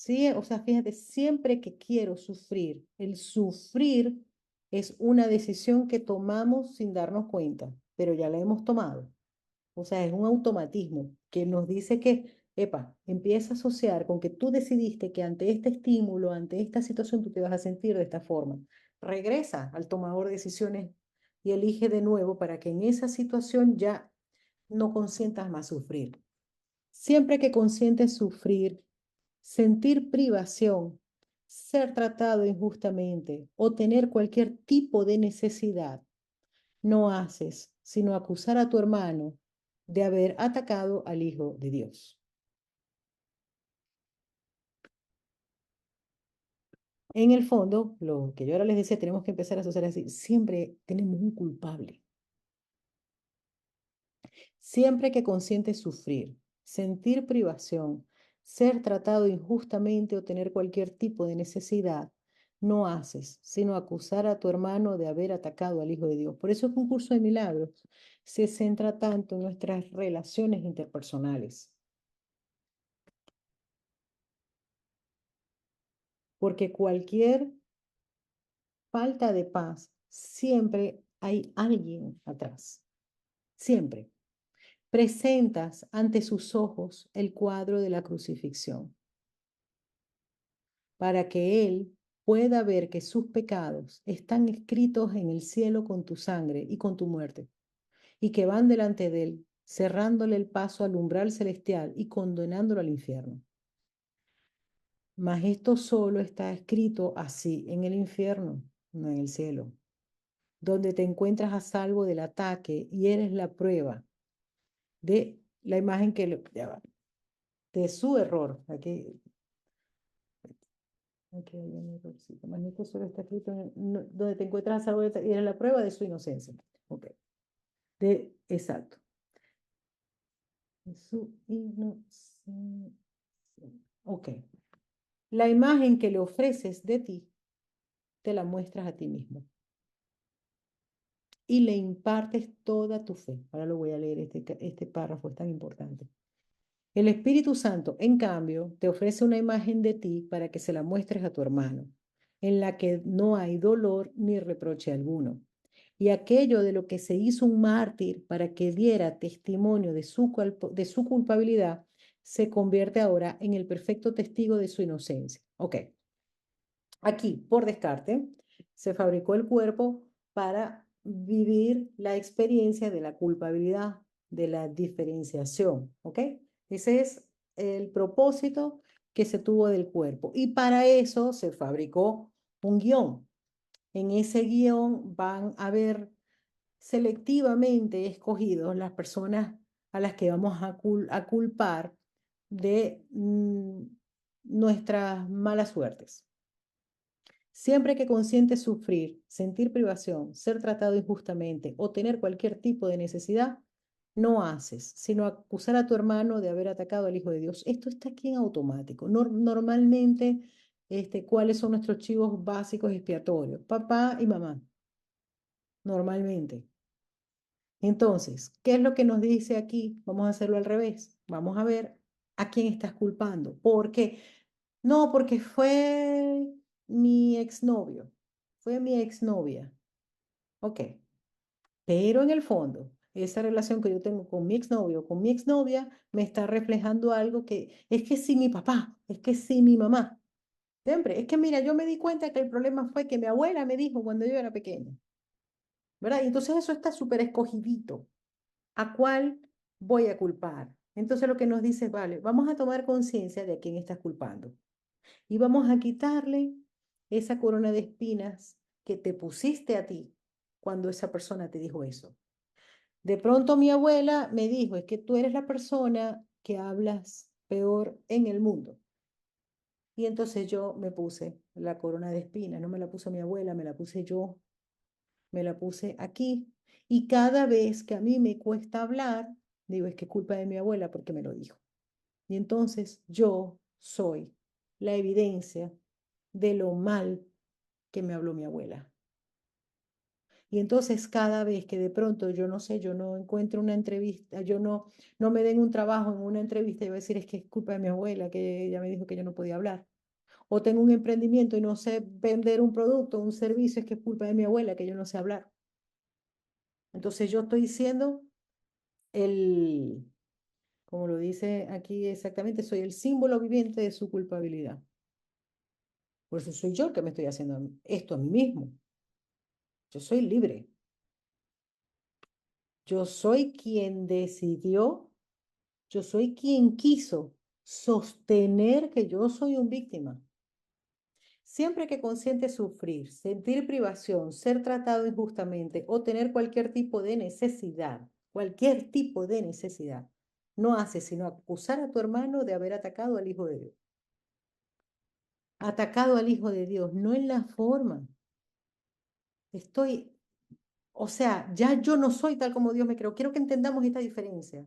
Sí, o sea, fíjate, siempre que quiero sufrir, el sufrir es una decisión que tomamos sin darnos cuenta, pero ya la hemos tomado. O sea, es un automatismo que nos dice que, epa, empieza a asociar con que tú decidiste que ante este estímulo, ante esta situación, tú te vas a sentir de esta forma. Regresa al tomador de decisiones y elige de nuevo para que en esa situación ya no consientas más sufrir. Siempre que consientes sufrir, sentir privación, ser tratado injustamente o tener cualquier tipo de necesidad, no haces sino acusar a tu hermano de haber atacado al Hijo de Dios. En el fondo, lo que yo ahora les decía, tenemos que empezar a asociar así, siempre tenemos un culpable. Siempre que consientes sufrir, sentir privación, ser tratado injustamente o tener cualquier tipo de necesidad, no haces sino acusar a tu hermano de haber atacado al Hijo de Dios. Por eso es que un curso de milagros se centra tanto en nuestras relaciones interpersonales, porque cualquier falta de paz, siempre hay alguien atrás, siempre. Presentas ante sus ojos el cuadro de la crucifixión, para que Él pueda ver que sus pecados están escritos en el cielo con tu sangre y con tu muerte, y que van delante de Él, cerrándole el paso al umbral celestial y condenándolo al infierno. Mas esto solo está escrito así en el infierno, no en el cielo, donde te encuentras a salvo del ataque y eres la prueba de la imagen ya va, de su error. Aquí hay un errorcito. Mas esto solo está escrito donde te encuentras a salvo y eres la prueba de su inocencia. Ok. Exacto. De su inocencia. Ok. La imagen que le ofreces de ti, te la muestras a ti mismo y le impartes toda tu fe. Ahora lo voy a leer, este párrafo es tan importante. El Espíritu Santo, en cambio, te ofrece una imagen de ti para que se la muestres a tu hermano, en la que no hay dolor ni reproche alguno. Y aquello de lo que se hizo un mártir para que diera testimonio de su culpabilidad, se convierte ahora en el perfecto testigo de su inocencia. Ok, aquí, por descarte, se fabricó el cuerpo para vivir la experiencia de la culpabilidad, de la diferenciación, ¿ok? Ese es el propósito que se tuvo del cuerpo. Y para eso se fabricó un guión. En ese guión van a ver selectivamente escogidos las personas a las que vamos a culpar de nuestras malas suertes. Siempre que consientes sufrir, sentir privación, ser tratado injustamente o tener cualquier tipo de necesidad, no haces, sino acusar a tu hermano de haber atacado al Hijo de Dios. Esto está aquí en automático. Normalmente, ¿cuáles son nuestros chivos básicos expiatorios? Papá y mamá, normalmente. Entonces, ¿qué es lo que nos dice aquí? Vamos a hacerlo al revés. Vamos a ver a quién estás culpando. ¿Por qué? No, porque fue mi exnovio, fue mi exnovia. Ok, pero en el fondo, esa relación que yo tengo con mi exnovio o con mi exnovia me está reflejando algo que es que sí mi papá, es que sí mi mamá. Siempre, es que mira, yo me di cuenta que el problema fue que mi abuela me dijo cuando yo era pequeña, ¿verdad? Y entonces eso está súper escogidito. ¿A cuál voy a culpar? Entonces lo que nos dice, vale, vamos a tomar conciencia de a quién estás culpando. Y vamos a quitarle esa corona de espinas que te pusiste a ti cuando esa persona te dijo eso. De pronto mi abuela me dijo, es que tú eres la persona que hablas peor en el mundo. Y entonces yo me puse la corona de espinas, no me la puso mi abuela, me la puse yo, me la puse aquí. Y cada vez que a mí me cuesta hablar, digo, es que es culpa de mi abuela porque me lo dijo. Y entonces yo soy la evidencia de lo mal que me habló mi abuela. Y entonces cada vez que de pronto yo no sé, yo no encuentro una entrevista, no me den un trabajo en una entrevista, yo voy a decir es que es culpa de mi abuela, que ella me dijo que yo no podía hablar. O tengo un emprendimiento y no sé vender un producto, un servicio, es que es culpa de mi abuela que yo no sé hablar. Entonces yo estoy diciendo el, como lo dice aquí exactamente, soy el símbolo viviente de su culpabilidad. Por eso soy yo el que me estoy haciendo esto a mí mismo. Yo soy libre. Yo soy quien decidió, yo soy quien quiso sostener que yo soy un víctima. Siempre que consiente sufrir, sentir privación, ser tratado injustamente o tener cualquier tipo de necesidad, no hace sino acusar a tu hermano de haber atacado al Hijo de Dios. Atacado al Hijo de Dios, no en la forma. Estoy, o sea, ya yo no soy tal como Dios me creó. Quiero que entendamos esta diferencia.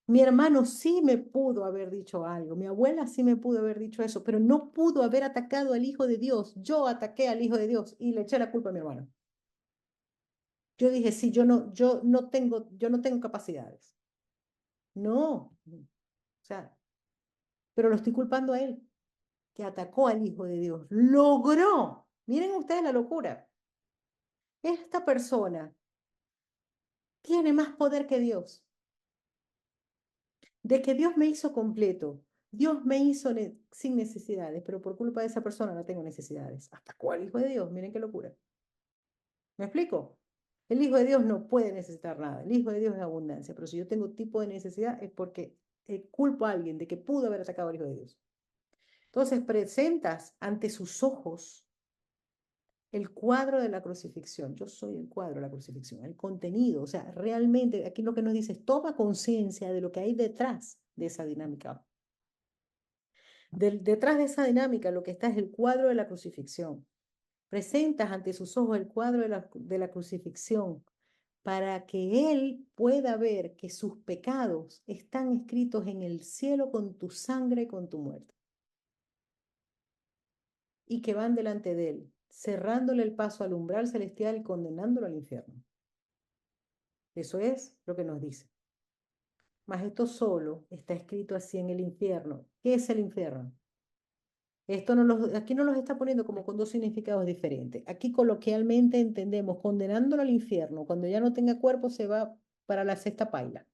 Mi hermano sí me pudo haber dicho algo, mi abuela sí me pudo haber dicho eso, pero no pudo haber atacado al Hijo de Dios. Yo ataqué al Hijo de Dios y le eché la culpa a mi hermano. Yo dije, sí, yo no tengo capacidades. No, o sea, pero lo estoy culpando a él, que atacó al Hijo de Dios. Logró, miren ustedes la locura. Esta persona tiene más poder que Dios. De que Dios me hizo completo. Dios me hizo sin necesidades, pero por culpa de esa persona no tengo necesidades. ¿Hasta cuál Hijo de Dios? Miren qué locura. ¿Me explico? El Hijo de Dios no puede necesitar nada. El Hijo de Dios es abundancia. Pero si yo tengo tipo de necesidad es porque culpo a alguien de que pudo haber atacado al Hijo de Dios. Entonces presentas ante sus ojos el cuadro de la crucifixión. Yo soy el cuadro de la crucifixión, el contenido. O sea, realmente aquí lo que nos dice es toma conciencia de lo que hay detrás de esa dinámica. Detrás de esa dinámica lo que está es el cuadro de la crucifixión. Presentas ante sus ojos el cuadro de la crucifixión para que Él pueda ver que sus pecados están escritos en el cielo con tu sangre y con tu muerte, y que van delante de Él, cerrándole el paso al umbral celestial y condenándolo al infierno. Eso es lo que nos dice. Mas esto solo está escrito así en el infierno. ¿Qué es el infierno? Aquí no los está poniendo como con dos significados diferentes. Aquí coloquialmente entendemos condenándolo al infierno. Cuando ya no tenga cuerpo se va para la sexta paila.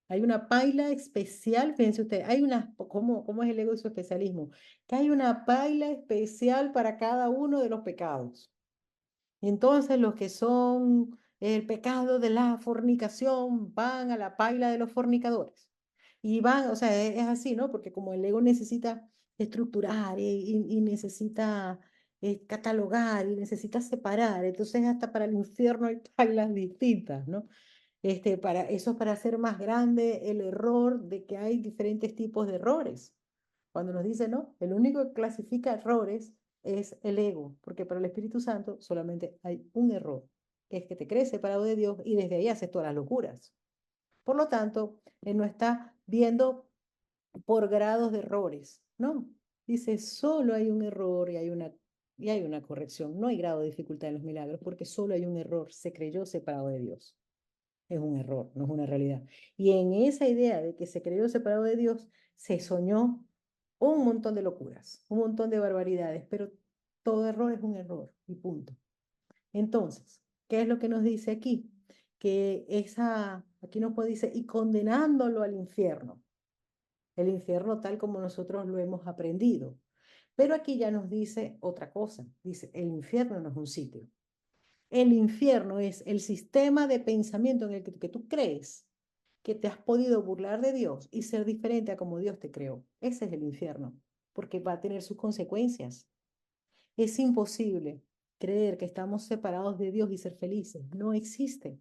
Hay una paila especial, fíjense ustedes, ¿cómo es el ego y su especialismo? Que hay una paila especial para cada uno de los pecados. Entonces los que son el pecado de la fornicación van a la paila de los fornicadores. Y van, o sea, es así, ¿no? Porque como el ego necesita estructurar y necesita catalogar y necesita separar, entonces hasta para el infierno hay pailas distintas, ¿no? Eso es para hacer más grande el error de que hay diferentes tipos de errores. Cuando nos dice, no, el único que clasifica errores es el ego, porque para el Espíritu Santo solamente hay un error, que es que te crees separado de Dios y desde ahí haces todas las locuras. Por lo tanto, él no está viendo por grados de errores, no. Dice, solo hay un error y hay una corrección. No hay grado de dificultad en los milagros porque solo hay un error. Se creyó separado de Dios. Es un error, no es una realidad. Y en esa idea de que se creyó separado de Dios, se soñó un montón de locuras, un montón de barbaridades, pero todo error es un error y punto. Entonces, ¿qué es lo que nos dice aquí? Aquí nos dice, y condenándolo al infierno, el infierno tal como nosotros lo hemos aprendido. Pero aquí ya nos dice otra cosa, dice, el infierno no es un sitio. El infierno es el sistema de pensamiento en el que tú crees que te has podido burlar de Dios y ser diferente a como Dios te creó. Ese es el infierno, porque va a tener sus consecuencias. Es imposible creer que estamos separados de Dios y ser felices. No existe,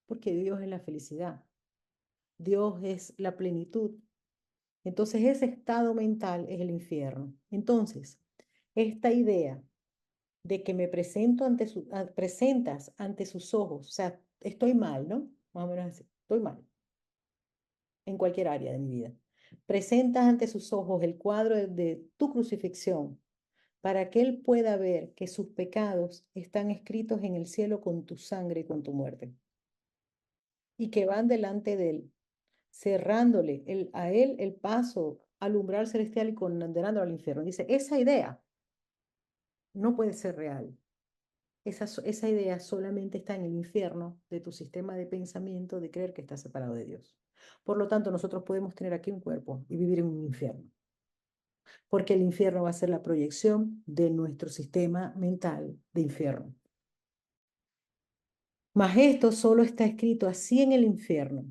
porque Dios es la felicidad. Dios es la plenitud. Entonces ese estado mental es el infierno. Entonces, esta idea de que me presentas ante sus ojos, o sea, estoy mal, ¿no? Más o menos así, estoy mal en cualquier área de mi vida. Presentas ante sus ojos el cuadro de tu crucifixión para que Él pueda ver que sus pecados están escritos en el cielo con tu sangre y con tu muerte, y que van delante de Él, cerrándole a Él el paso al umbral celestial y condenando al infierno. Dice, esa idea no puede ser real. Esa idea solamente está en el infierno de tu sistema de pensamiento de creer que estás separado de Dios. Por lo tanto, nosotros podemos tener aquí un cuerpo y vivir en un infierno, porque el infierno va a ser la proyección de nuestro sistema mental de infierno. Mas esto solo está escrito así en el infierno,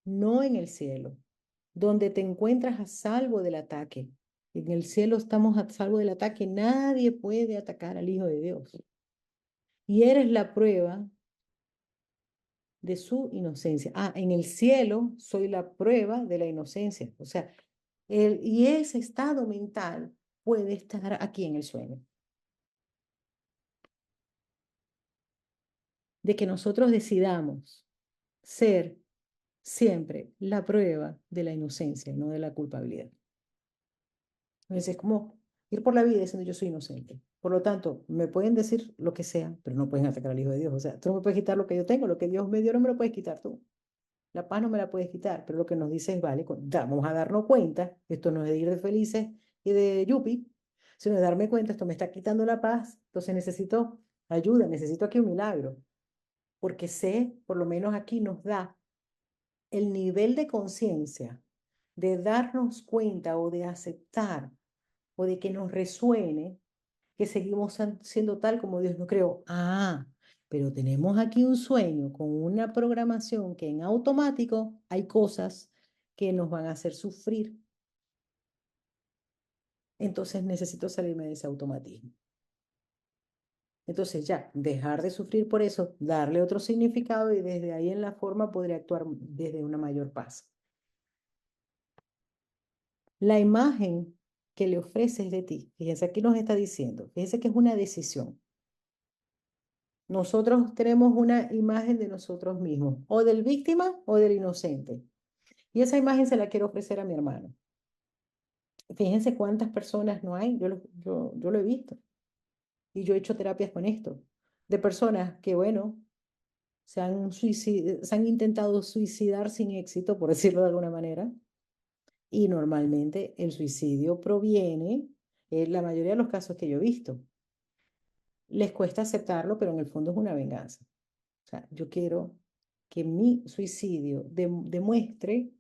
no en el cielo, donde te encuentras a salvo del ataque. En el cielo estamos a salvo del ataque. Nadie puede atacar al Hijo de Dios. Y eres la prueba de su inocencia. En el cielo soy la prueba de la inocencia. O sea, y ese estado mental puede estar aquí en el sueño. De que nosotros decidamos ser siempre la prueba de la inocencia, no de la culpabilidad. Entonces es como ir por la vida diciendo yo soy inocente. Por lo tanto, me pueden decir lo que sea, pero no pueden atacar al Hijo de Dios. O sea, tú no me puedes quitar lo que yo tengo, lo que Dios me dio no me lo puedes quitar tú. La paz no me la puedes quitar, pero lo que nos dice es, vale, vamos a darnos cuenta, esto no es de ir de felices y de yupi, sino de darme cuenta, esto me está quitando la paz, entonces necesito ayuda, necesito aquí un milagro, porque sé, por lo menos aquí nos da el nivel de conciencia de darnos cuenta o de aceptar o de que nos resuene que seguimos siendo tal como Dios nos creó. Pero tenemos aquí un sueño con una programación que en automático hay cosas que nos van a hacer sufrir. Entonces necesito salirme de ese automatismo. Entonces ya, dejar de sufrir por eso, darle otro significado y desde ahí en la forma podré actuar desde una mayor paz. La imagen que le ofreces de ti, fíjense, aquí nos está diciendo, fíjense que es una decisión. Nosotros tenemos una imagen de nosotros mismos, o del víctima o del inocente. Y esa imagen se la quiero ofrecer a mi hermano. Fíjense cuántas personas no hay, yo lo he visto. Y yo he hecho terapias con esto, de personas que, bueno, se han intentado suicidar sin éxito, por decirlo de alguna manera. Y normalmente el suicidio proviene, la mayoría de los casos que yo he visto, les cuesta aceptarlo, pero en el fondo es una venganza. O sea, yo quiero que mi suicidio demuestre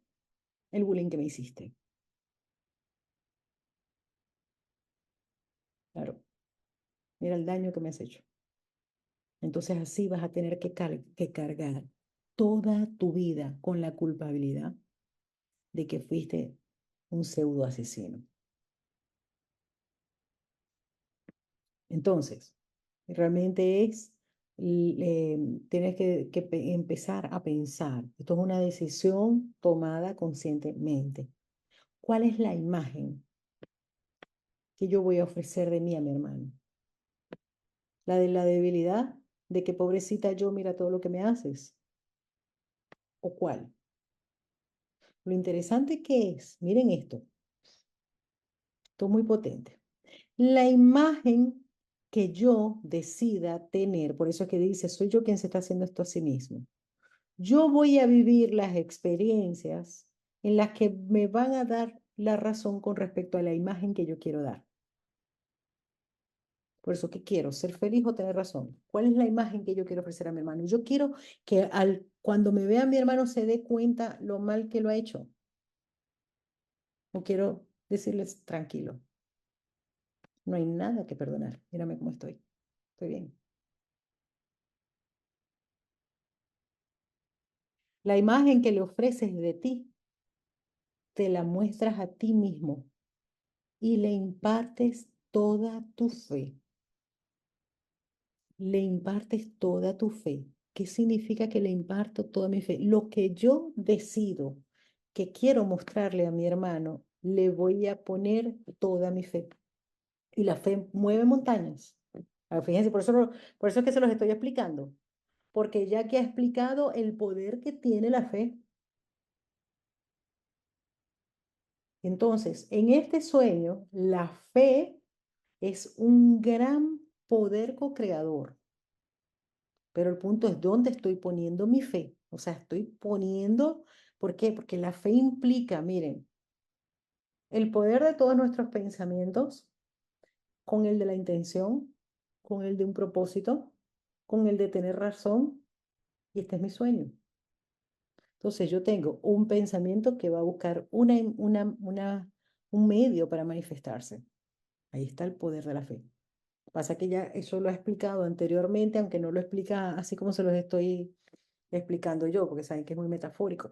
el bullying que me hiciste. Claro, mira el daño que me has hecho. Entonces así vas a tener que cargar toda tu vida con la culpabilidad de que fuiste un pseudo asesino. Entonces, realmente tienes que empezar a pensar. Esto es una decisión tomada conscientemente. ¿Cuál es la imagen que yo voy a ofrecer de mí a mi hermano? La de la debilidad, de que pobrecita yo, mira todo lo que me haces. ¿O cuál? Lo interesante que es, miren esto es muy potente. La imagen que yo decida tener, por eso es que dice, soy yo quien se está haciendo esto a sí mismo. Yo voy a vivir las experiencias en las que me van a dar la razón con respecto a la imagen que yo quiero dar. Por eso, ¿qué quiero? ¿Ser feliz o tener razón? ¿Cuál es la imagen que yo quiero ofrecer a mi hermano? Yo quiero que cuando me vea mi hermano se dé cuenta lo mal que lo ha hecho. O quiero decirles, tranquilo, no hay nada que perdonar. Mírame cómo estoy. Estoy bien. La imagen que le ofreces de ti, te la muestras a ti mismo y le impartes toda tu fe. Le impartes toda tu fe. ¿Qué significa que le imparto toda mi fe? Lo que yo decido que quiero mostrarle a mi hermano, le voy a poner toda mi fe. Y la fe mueve montañas. Fíjense, por eso es que se los estoy explicando. Porque ya que ha explicado el poder que tiene la fe. Entonces, en este sueño, la fe es un gran poder co-creador. Pero el punto es dónde estoy poniendo mi fe. O sea, estoy poniendo, ¿por qué? Porque la fe implica, miren, el poder de todos nuestros pensamientos con el de la intención, con el de un propósito, con el de tener razón, y este es mi sueño. Entonces yo tengo un pensamiento que va a buscar un medio para manifestarse. Ahí está el poder de la fe. Pasa que ya eso lo he explicado anteriormente, aunque no lo explica así como se los estoy explicando yo, porque saben que es muy metafórico,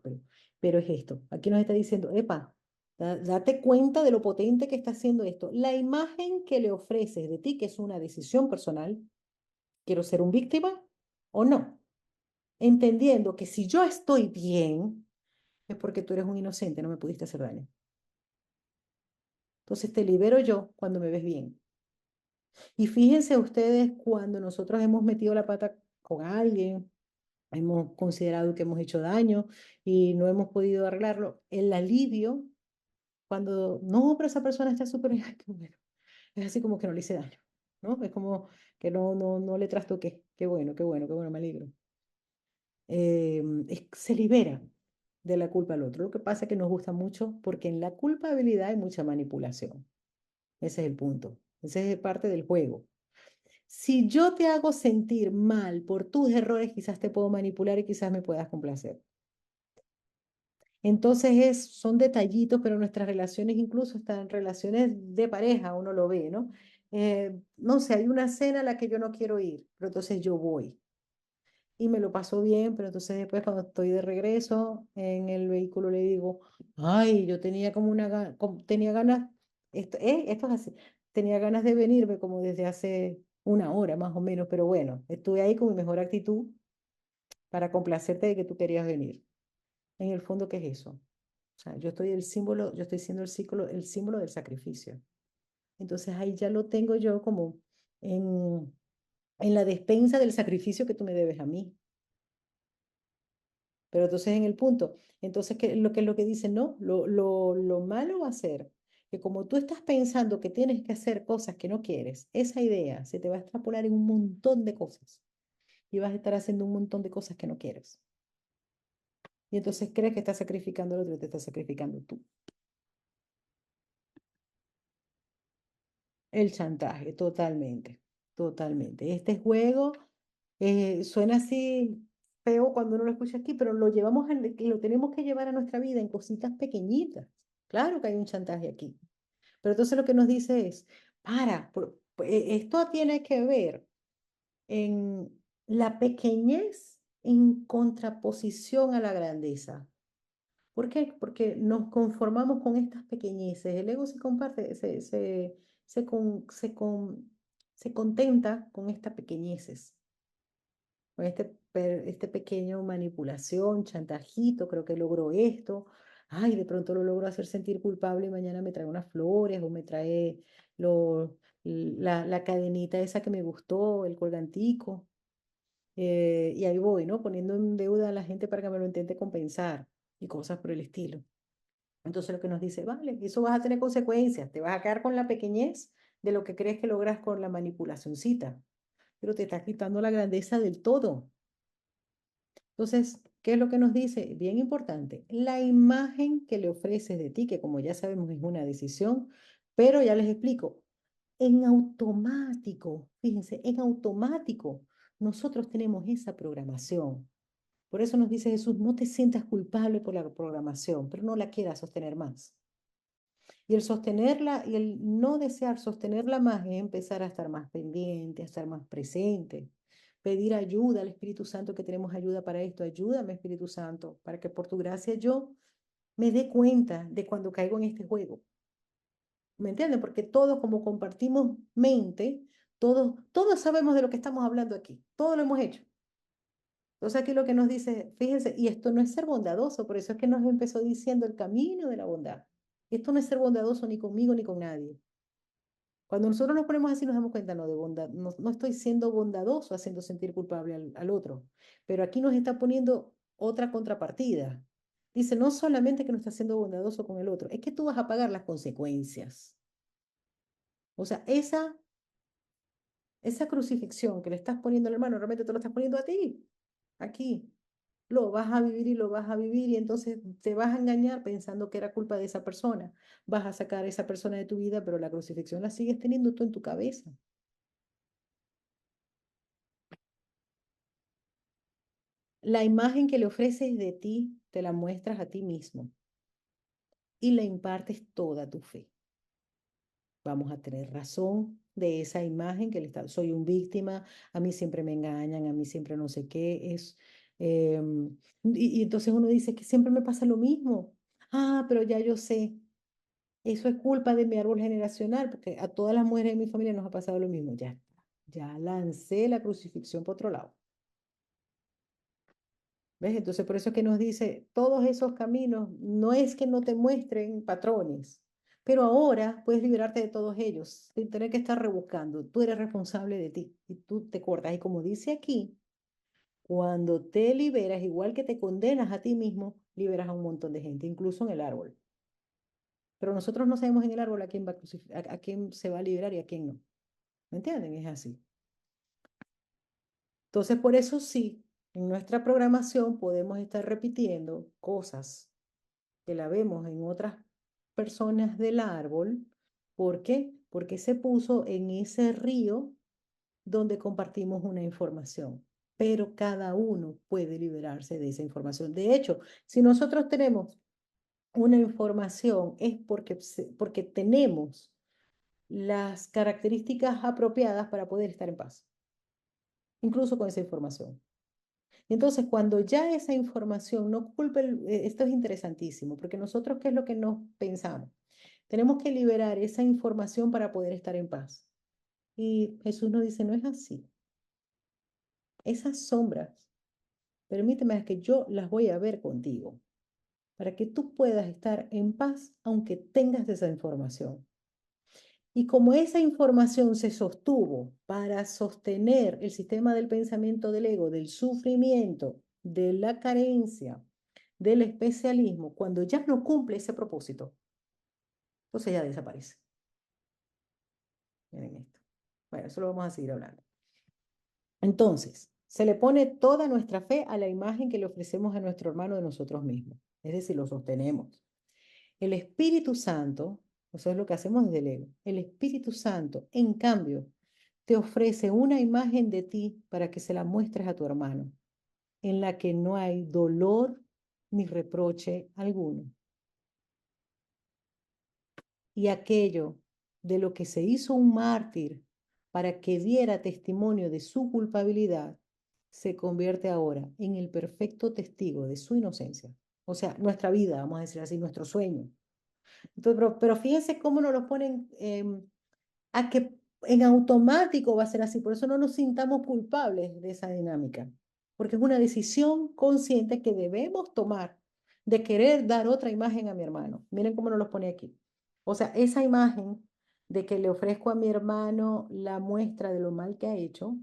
pero es esto. Aquí nos está diciendo, epa, date cuenta de lo potente que está haciendo esto. La imagen que le ofreces de ti, que es una decisión personal, quiero ser un víctima o no, entendiendo que si yo estoy bien, es porque tú eres un inocente, no me pudiste hacer daño. Entonces te libero yo cuando me ves bien. Y fíjense ustedes cuando nosotros hemos metido la pata con alguien, hemos considerado que hemos hecho daño y no hemos podido arreglarlo, el alivio cuando, no, pero esa persona está súper, ay, qué bueno, es así como que no le hice daño, ¿no? Es como que no le trastoqué, qué bueno, me alegro. Se libera de la culpa al otro. Lo que pasa es que nos gusta mucho porque en la culpabilidad hay mucha manipulación. Ese es el punto. Ese es parte del juego. Si yo te hago sentir mal por tus errores, quizás te puedo manipular y quizás me puedas complacer. Entonces son detallitos, pero nuestras relaciones, incluso hasta en relaciones de pareja, uno lo ve, ¿no? No sé, hay una cena a la que yo no quiero ir, pero entonces yo voy y me lo paso bien, pero entonces después cuando estoy de regreso en el vehículo le digo, ay, yo tenía como tenía ganas, esto es así, tenía ganas de venirme como desde hace una hora más o menos, pero bueno, estuve ahí con mi mejor actitud para complacerte de que tú querías venir. En el fondo, ¿qué es eso? O sea, yo estoy siendo el símbolo del sacrificio. Entonces ahí ya lo tengo yo como en, en la despensa del sacrificio que tú me debes a mí. Pero entonces en el punto, entonces, ¿qué es lo que dicen? No, lo malo va a ser que como tú estás pensando que tienes que hacer cosas que no quieres, esa idea se te va a extrapolar en un montón de cosas y vas a estar haciendo un montón de cosas que no quieres. Y entonces crees que estás sacrificando al otro y te estás sacrificando tú. El chantaje, totalmente, totalmente. Este juego suena así feo cuando uno lo escucha aquí, pero lo tenemos que llevar a nuestra vida en cositas pequeñitas. Claro que hay un chantaje aquí, pero entonces lo que nos dice es, esto tiene que ver en la pequeñez en contraposición a la grandeza. ¿Por qué? Porque nos conformamos con estas pequeñeces. El ego se comparte, se contenta con estas pequeñeces, con este pequeño manipulación, chantajito, creo que logró esto. Ay, de pronto lo logro hacer sentir culpable y mañana me trae unas flores o me trae la cadenita esa que me gustó, el colgantico. Y ahí voy, ¿no? Poniendo en deuda a la gente para que me lo intente compensar y cosas por el estilo. Entonces lo que nos dice, vale, eso vas a tener consecuencias, te vas a quedar con la pequeñez de lo que crees que logras con la manipulacioncita, pero te estás quitando la grandeza del todo. Entonces, ¿qué es lo que nos dice? Bien importante, la imagen que le ofreces de ti, que como ya sabemos es una decisión, pero ya les explico, en automático, fíjense, en automático, nosotros tenemos esa programación. Por eso nos dice Jesús, no te sientas culpable por la programación, pero no la quieras sostener más. Y el sostenerla y el no desear sostenerla más es empezar a estar más pendiente, a estar más presente, pedir ayuda al Espíritu Santo, que tenemos ayuda para esto. Ayúdame, Espíritu Santo, para que por tu gracia yo me dé cuenta de cuando caigo en este juego. ¿Me entienden? Porque todos, como compartimos mente, todos sabemos de lo que estamos hablando aquí. Todo lo hemos hecho. Entonces aquí lo que nos dice, fíjense, y esto no es ser bondadoso, por eso es que nos empezó diciendo el camino de la bondad. Esto no es ser bondadoso ni conmigo ni con nadie. Cuando nosotros nos ponemos así nos damos cuenta, no, de bondad, no estoy siendo bondadoso haciendo sentir culpable al otro, pero aquí nos está poniendo otra contrapartida. Dice, no solamente que no estás siendo bondadoso con el otro, es que tú vas a pagar las consecuencias. O sea, esa crucifixión que le estás poniendo al hermano, realmente te lo estás poniendo a ti, aquí. lo vas a vivir y lo vas a vivir y entonces te vas a engañar pensando que era culpa de esa persona. Vas a sacar a esa persona de tu vida, pero la crucifixión la sigues teniendo tú en tu cabeza. La imagen que le ofreces de ti, te la muestras a ti mismo y le impartes toda tu fe. Vamos a tener razón de esa imagen que le está, soy un víctima, a mí siempre me engañan, a mí siempre no sé qué es. Y entonces uno dice que siempre me pasa lo mismo. Ah, pero ya yo sé, eso es culpa de mi árbol generacional, porque a todas las mujeres de mi familia nos ha pasado lo mismo. Ya está, ya lancé la crucifixión por otro lado. ¿Ves? Entonces, por eso es que nos dice, todos esos caminos no es que no te muestren patrones, pero ahora puedes liberarte de todos ellos, sin tener que estar rebuscando. Tú eres responsable de ti y tú te cortas. Y como dice aquí, cuando te liberas, igual que te condenas a ti mismo, liberas a un montón de gente, incluso en el árbol. Pero nosotros no sabemos en el árbol a quién va a quién se va a liberar y a quién no. ¿Me entienden? Es así. Entonces, por eso sí, en nuestra programación podemos estar repitiendo cosas que la vemos en otras personas del árbol. ¿Por qué? Porque se puso en ese río donde compartimos una información, pero cada uno puede liberarse de esa información. De hecho, si nosotros tenemos una información es porque tenemos las características apropiadas para poder estar en paz, incluso con esa información. Entonces, cuando ya esa información no culpa, esto es interesantísimo, porque nosotros, ¿qué es lo que nos pensamos? Tenemos que liberar esa información para poder estar en paz. Y Jesús nos dice, no es así. Esas sombras, permíteme que yo las voy a ver contigo, para que tú puedas estar en paz aunque tengas esa información. Y como esa información se sostuvo para sostener el sistema del pensamiento del ego, del sufrimiento, de la carencia, del especialismo, cuando ya no cumple ese propósito, entonces ya desaparece. Miren esto. Bueno, eso lo vamos a seguir hablando. Entonces, se le pone toda nuestra fe a la imagen que le ofrecemos a nuestro hermano de nosotros mismos. Es decir, lo sostenemos. El Espíritu Santo, eso es lo que hacemos desde el ego. El Espíritu Santo, en cambio, te ofrece una imagen de ti para que se la muestres a tu hermano, en la que no hay dolor ni reproche alguno. Y aquello de lo que se hizo un mártir para que diera testimonio de su culpabilidad, se convierte ahora en el perfecto testigo de su inocencia. O sea, nuestra vida, vamos a decir así, nuestro sueño. Entonces, pero fíjense cómo nos lo ponen a que en automático va a ser así. Por eso no nos sintamos culpables de esa dinámica, porque es una decisión consciente que debemos tomar de querer dar otra imagen a mi hermano. Miren cómo nos lo pone aquí. O sea, esa imagen de que le ofrezco a mi hermano la muestra de lo mal que ha hecho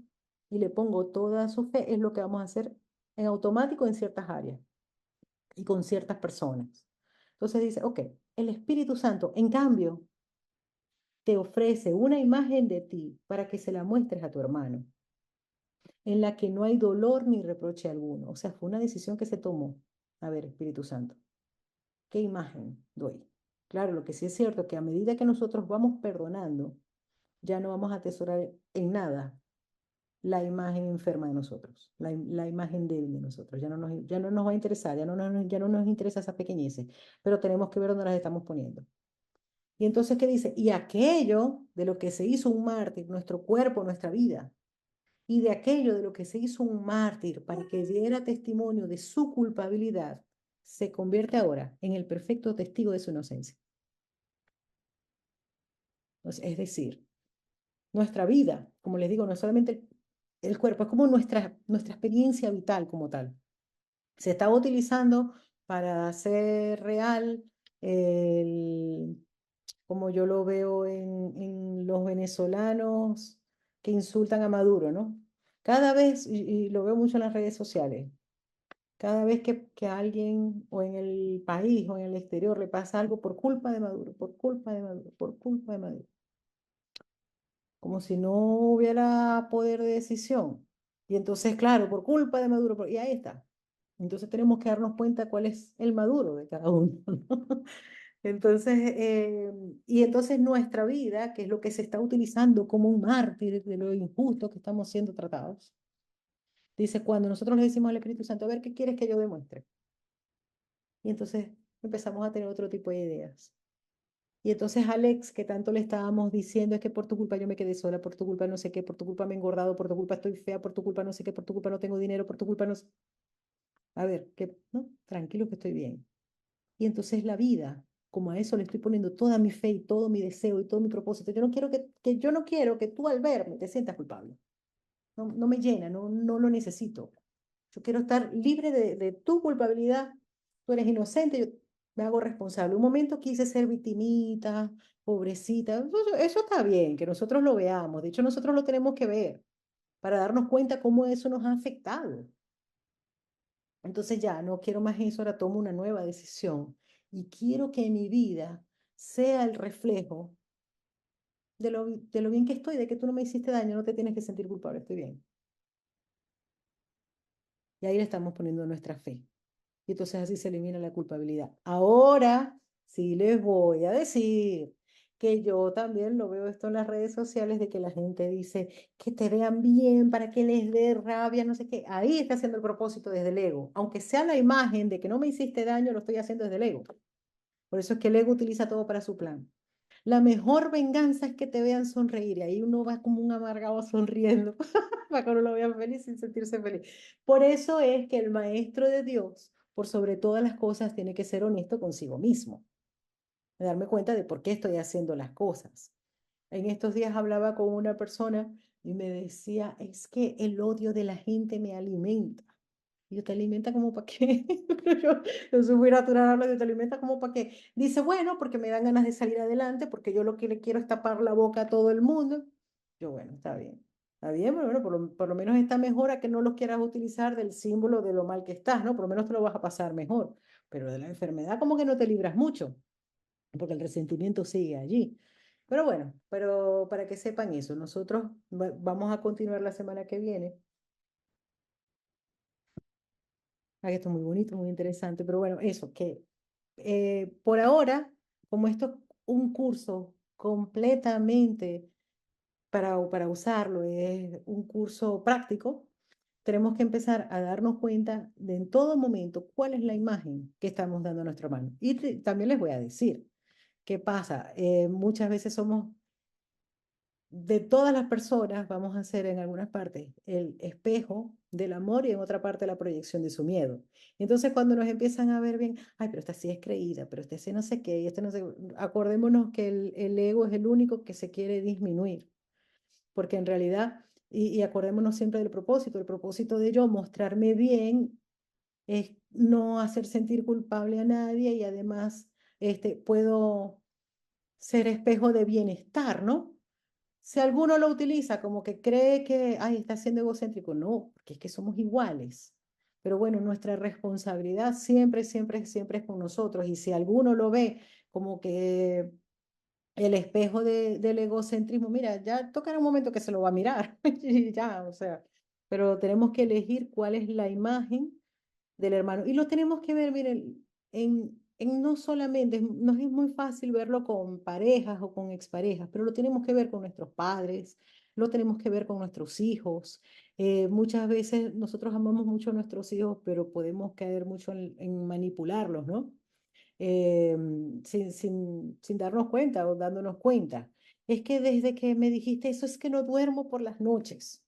y le pongo toda su fe, es lo que vamos a hacer en automático en ciertas áreas y con ciertas personas. Entonces dice, ok, el Espíritu Santo, en cambio, te ofrece una imagen de ti para que se la muestres a tu hermano, en la que no hay dolor ni reproche alguno. O sea, fue una decisión que se tomó. A ver, Espíritu Santo, ¿qué imagen doy? Claro, lo que sí es cierto es que a medida que nosotros vamos perdonando, ya no vamos a atesorar en nada la imagen enferma de nosotros, la imagen débil de nosotros. Ya no nos va a interesar, ya no nos interesa esas pequeñeces, pero tenemos que ver dónde las estamos poniendo. Y entonces, ¿qué dice? Y aquello de lo que se hizo un mártir, nuestro cuerpo, nuestra vida, y de aquello de lo que se hizo un mártir para que diera testimonio de su culpabilidad, se convierte ahora en el perfecto testigo de su inocencia. Entonces, es decir, nuestra vida, como les digo, no es solamente el cuerpo, es como nuestra experiencia vital como tal. Se estaba utilizando para hacer real el, como yo lo veo en los venezolanos que insultan a Maduro, ¿no? Cada vez, y lo veo mucho en las redes sociales, cada vez que a alguien o en el país o en el exterior le pasa algo por culpa de Maduro, por culpa de Maduro, por culpa de Maduro, como si no hubiera poder de decisión. Y entonces, claro, por culpa de Maduro, y ahí está. Entonces tenemos que darnos cuenta cuál es el maduro de cada uno, ¿no? Entonces, y entonces nuestra vida, que es lo que se está utilizando como un mártir de lo injusto que estamos siendo tratados, dice, cuando nosotros le decimos al Espíritu Santo, a ver, ¿qué quieres que yo demuestre? Y entonces empezamos a tener otro tipo de ideas. Y entonces Alex, que tanto le estábamos diciendo, es que por tu culpa yo me quedé sola, por tu culpa no sé qué, por tu culpa me he engordado, por tu culpa estoy fea, por tu culpa no sé qué, por tu culpa no tengo dinero, por tu culpa no sé... A ver, que, no, tranquilo que estoy bien. Y entonces la vida, como a eso le estoy poniendo toda mi fe y todo mi deseo y todo mi propósito, yo no quiero yo no quiero que tú al verme te sientas culpable. No, no me llena, no, no lo necesito. Yo quiero estar libre de tu culpabilidad. Tú eres inocente, yo me hago responsable. Un momento quise ser victimita, pobrecita. Eso está bien, que nosotros lo veamos. De hecho, nosotros lo tenemos que ver para darnos cuenta cómo eso nos ha afectado. Entonces ya no quiero más eso, ahora tomo una nueva decisión y quiero que mi vida sea el reflejo de lo bien que estoy, de que tú no me hiciste daño, no te tienes que sentir culpable, estoy bien. Y ahí le estamos poniendo nuestra fe. Y entonces así se elimina la culpabilidad. Ahora sí les voy a decir que yo también lo veo esto en las redes sociales de que la gente dice que te vean bien para que les dé rabia, no sé qué. Ahí está haciendo el propósito desde el ego. Aunque sea la imagen de que no me hiciste daño, lo estoy haciendo desde el ego. Por eso es que el ego utiliza todo para su plan. La mejor venganza es que te vean sonreír y ahí uno va como un amargado sonriendo para que uno lo vea feliz sin sentirse feliz. Por eso es que el maestro de Dios, por sobre todas las cosas, tiene que ser honesto consigo mismo, de darme cuenta de por qué estoy haciendo las cosas. En estos días hablaba con una persona y me decía, es que el odio de la gente me alimenta. Y yo, ¿te alimenta como para qué? Yo soy muy natural, hablo de te alimenta como para qué. Dice, bueno, porque me dan ganas de salir adelante, porque yo lo que le quiero es tapar la boca a todo el mundo. Yo, bueno, está bien. Está bien, pero bueno, por lo menos está mejor a que no los quieras utilizar del símbolo de lo mal que estás, ¿no? Por lo menos te lo vas a pasar mejor. Pero de la enfermedad como que no te libras mucho, porque el resentimiento sigue allí. Pero bueno, pero para que sepan eso, nosotros vamos a continuar la semana que viene. Ah, esto es muy bonito, muy interesante, pero bueno, eso, que por ahora, como esto es un curso completamente para usarlo, es un curso práctico, tenemos que empezar a darnos cuenta de en todo momento cuál es la imagen que estamos dando a nuestra mano. Y también les voy a decir, ¿qué pasa? Muchas veces somos de todas las personas, vamos a hacer en algunas partes el espejo del amor y en otra parte la proyección de su miedo. Entonces, cuando nos empiezan a ver bien, ay, pero esta sí es creída, pero este sí no sé qué, y este no sé, acordémonos que el ego es el único que se quiere disminuir, porque en realidad, y acordémonos siempre del propósito, el propósito de yo mostrarme bien es no hacer sentir culpable a nadie y además puedo ser espejo de bienestar, ¿no? Si alguno lo utiliza como que cree que, ay, está siendo egocéntrico, no, porque es que somos iguales. Pero bueno, nuestra responsabilidad siempre, siempre, siempre es con nosotros. Y si alguno lo ve como que el espejo del egocentrismo, mira, ya tocará un momento que se lo va a mirar. Y ya, o sea, pero tenemos que elegir cuál es la imagen del hermano. Y lo tenemos que ver, miren, en no solamente, nos es muy fácil verlo con parejas o con exparejas, pero lo tenemos que ver con nuestros padres, lo tenemos que ver con nuestros hijos. Muchas veces nosotros amamos mucho a nuestros hijos, pero podemos caer mucho en manipularlos, ¿no? Sin darnos cuenta o dándonos cuenta. Es que desde que me dijiste eso es que no duermo por las noches.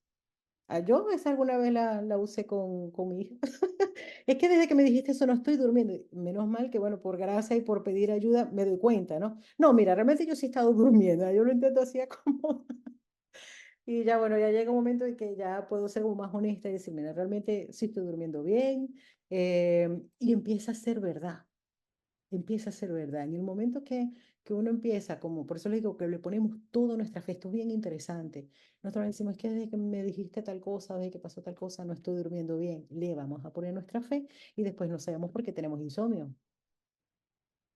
Ah, yo esa alguna vez la usé con mi hija. Es que desde que me dijiste eso no estoy durmiendo. Y menos mal que, bueno, por gracia y por pedir ayuda me doy cuenta, ¿no? No, mira, realmente yo sí he estado durmiendo. Yo lo intento así como... Y ya, bueno, ya llega un momento en que ya puedo ser como más honesta y decir, mira, realmente sí estoy durmiendo bien. Y empieza a ser verdad, empieza a ser verdad. En el momento que uno empieza, como por eso le digo que le ponemos toda nuestra fe, esto es bien interesante. Nosotros decimos que desde que me dijiste tal cosa, desde que pasó tal cosa, no estoy durmiendo bien. Le vamos a poner nuestra fe y después no sabemos por qué tenemos insomnio.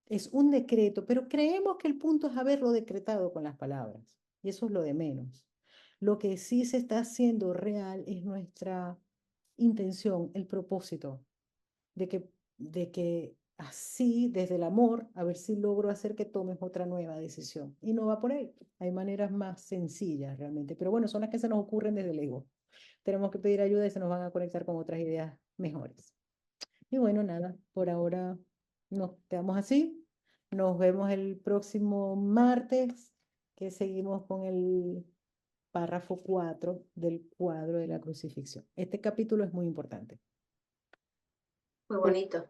Es un decreto, pero creemos que el punto es haberlo decretado con las palabras. Y eso es lo de menos. Lo que sí se está haciendo real es nuestra intención, el propósito. de que así, desde el amor, a ver si logro hacer que tomes otra nueva decisión. Y no va por ahí. Hay maneras más sencillas realmente, pero bueno, son las que se nos ocurren desde el ego. Tenemos que pedir ayuda y se nos van a conectar con otras ideas mejores. Y bueno, nada, por ahora nos quedamos así. Nos vemos el próximo martes, que seguimos con el párrafo 4 del cuadro de la crucifixión. Este capítulo es muy importante. Muy bonito.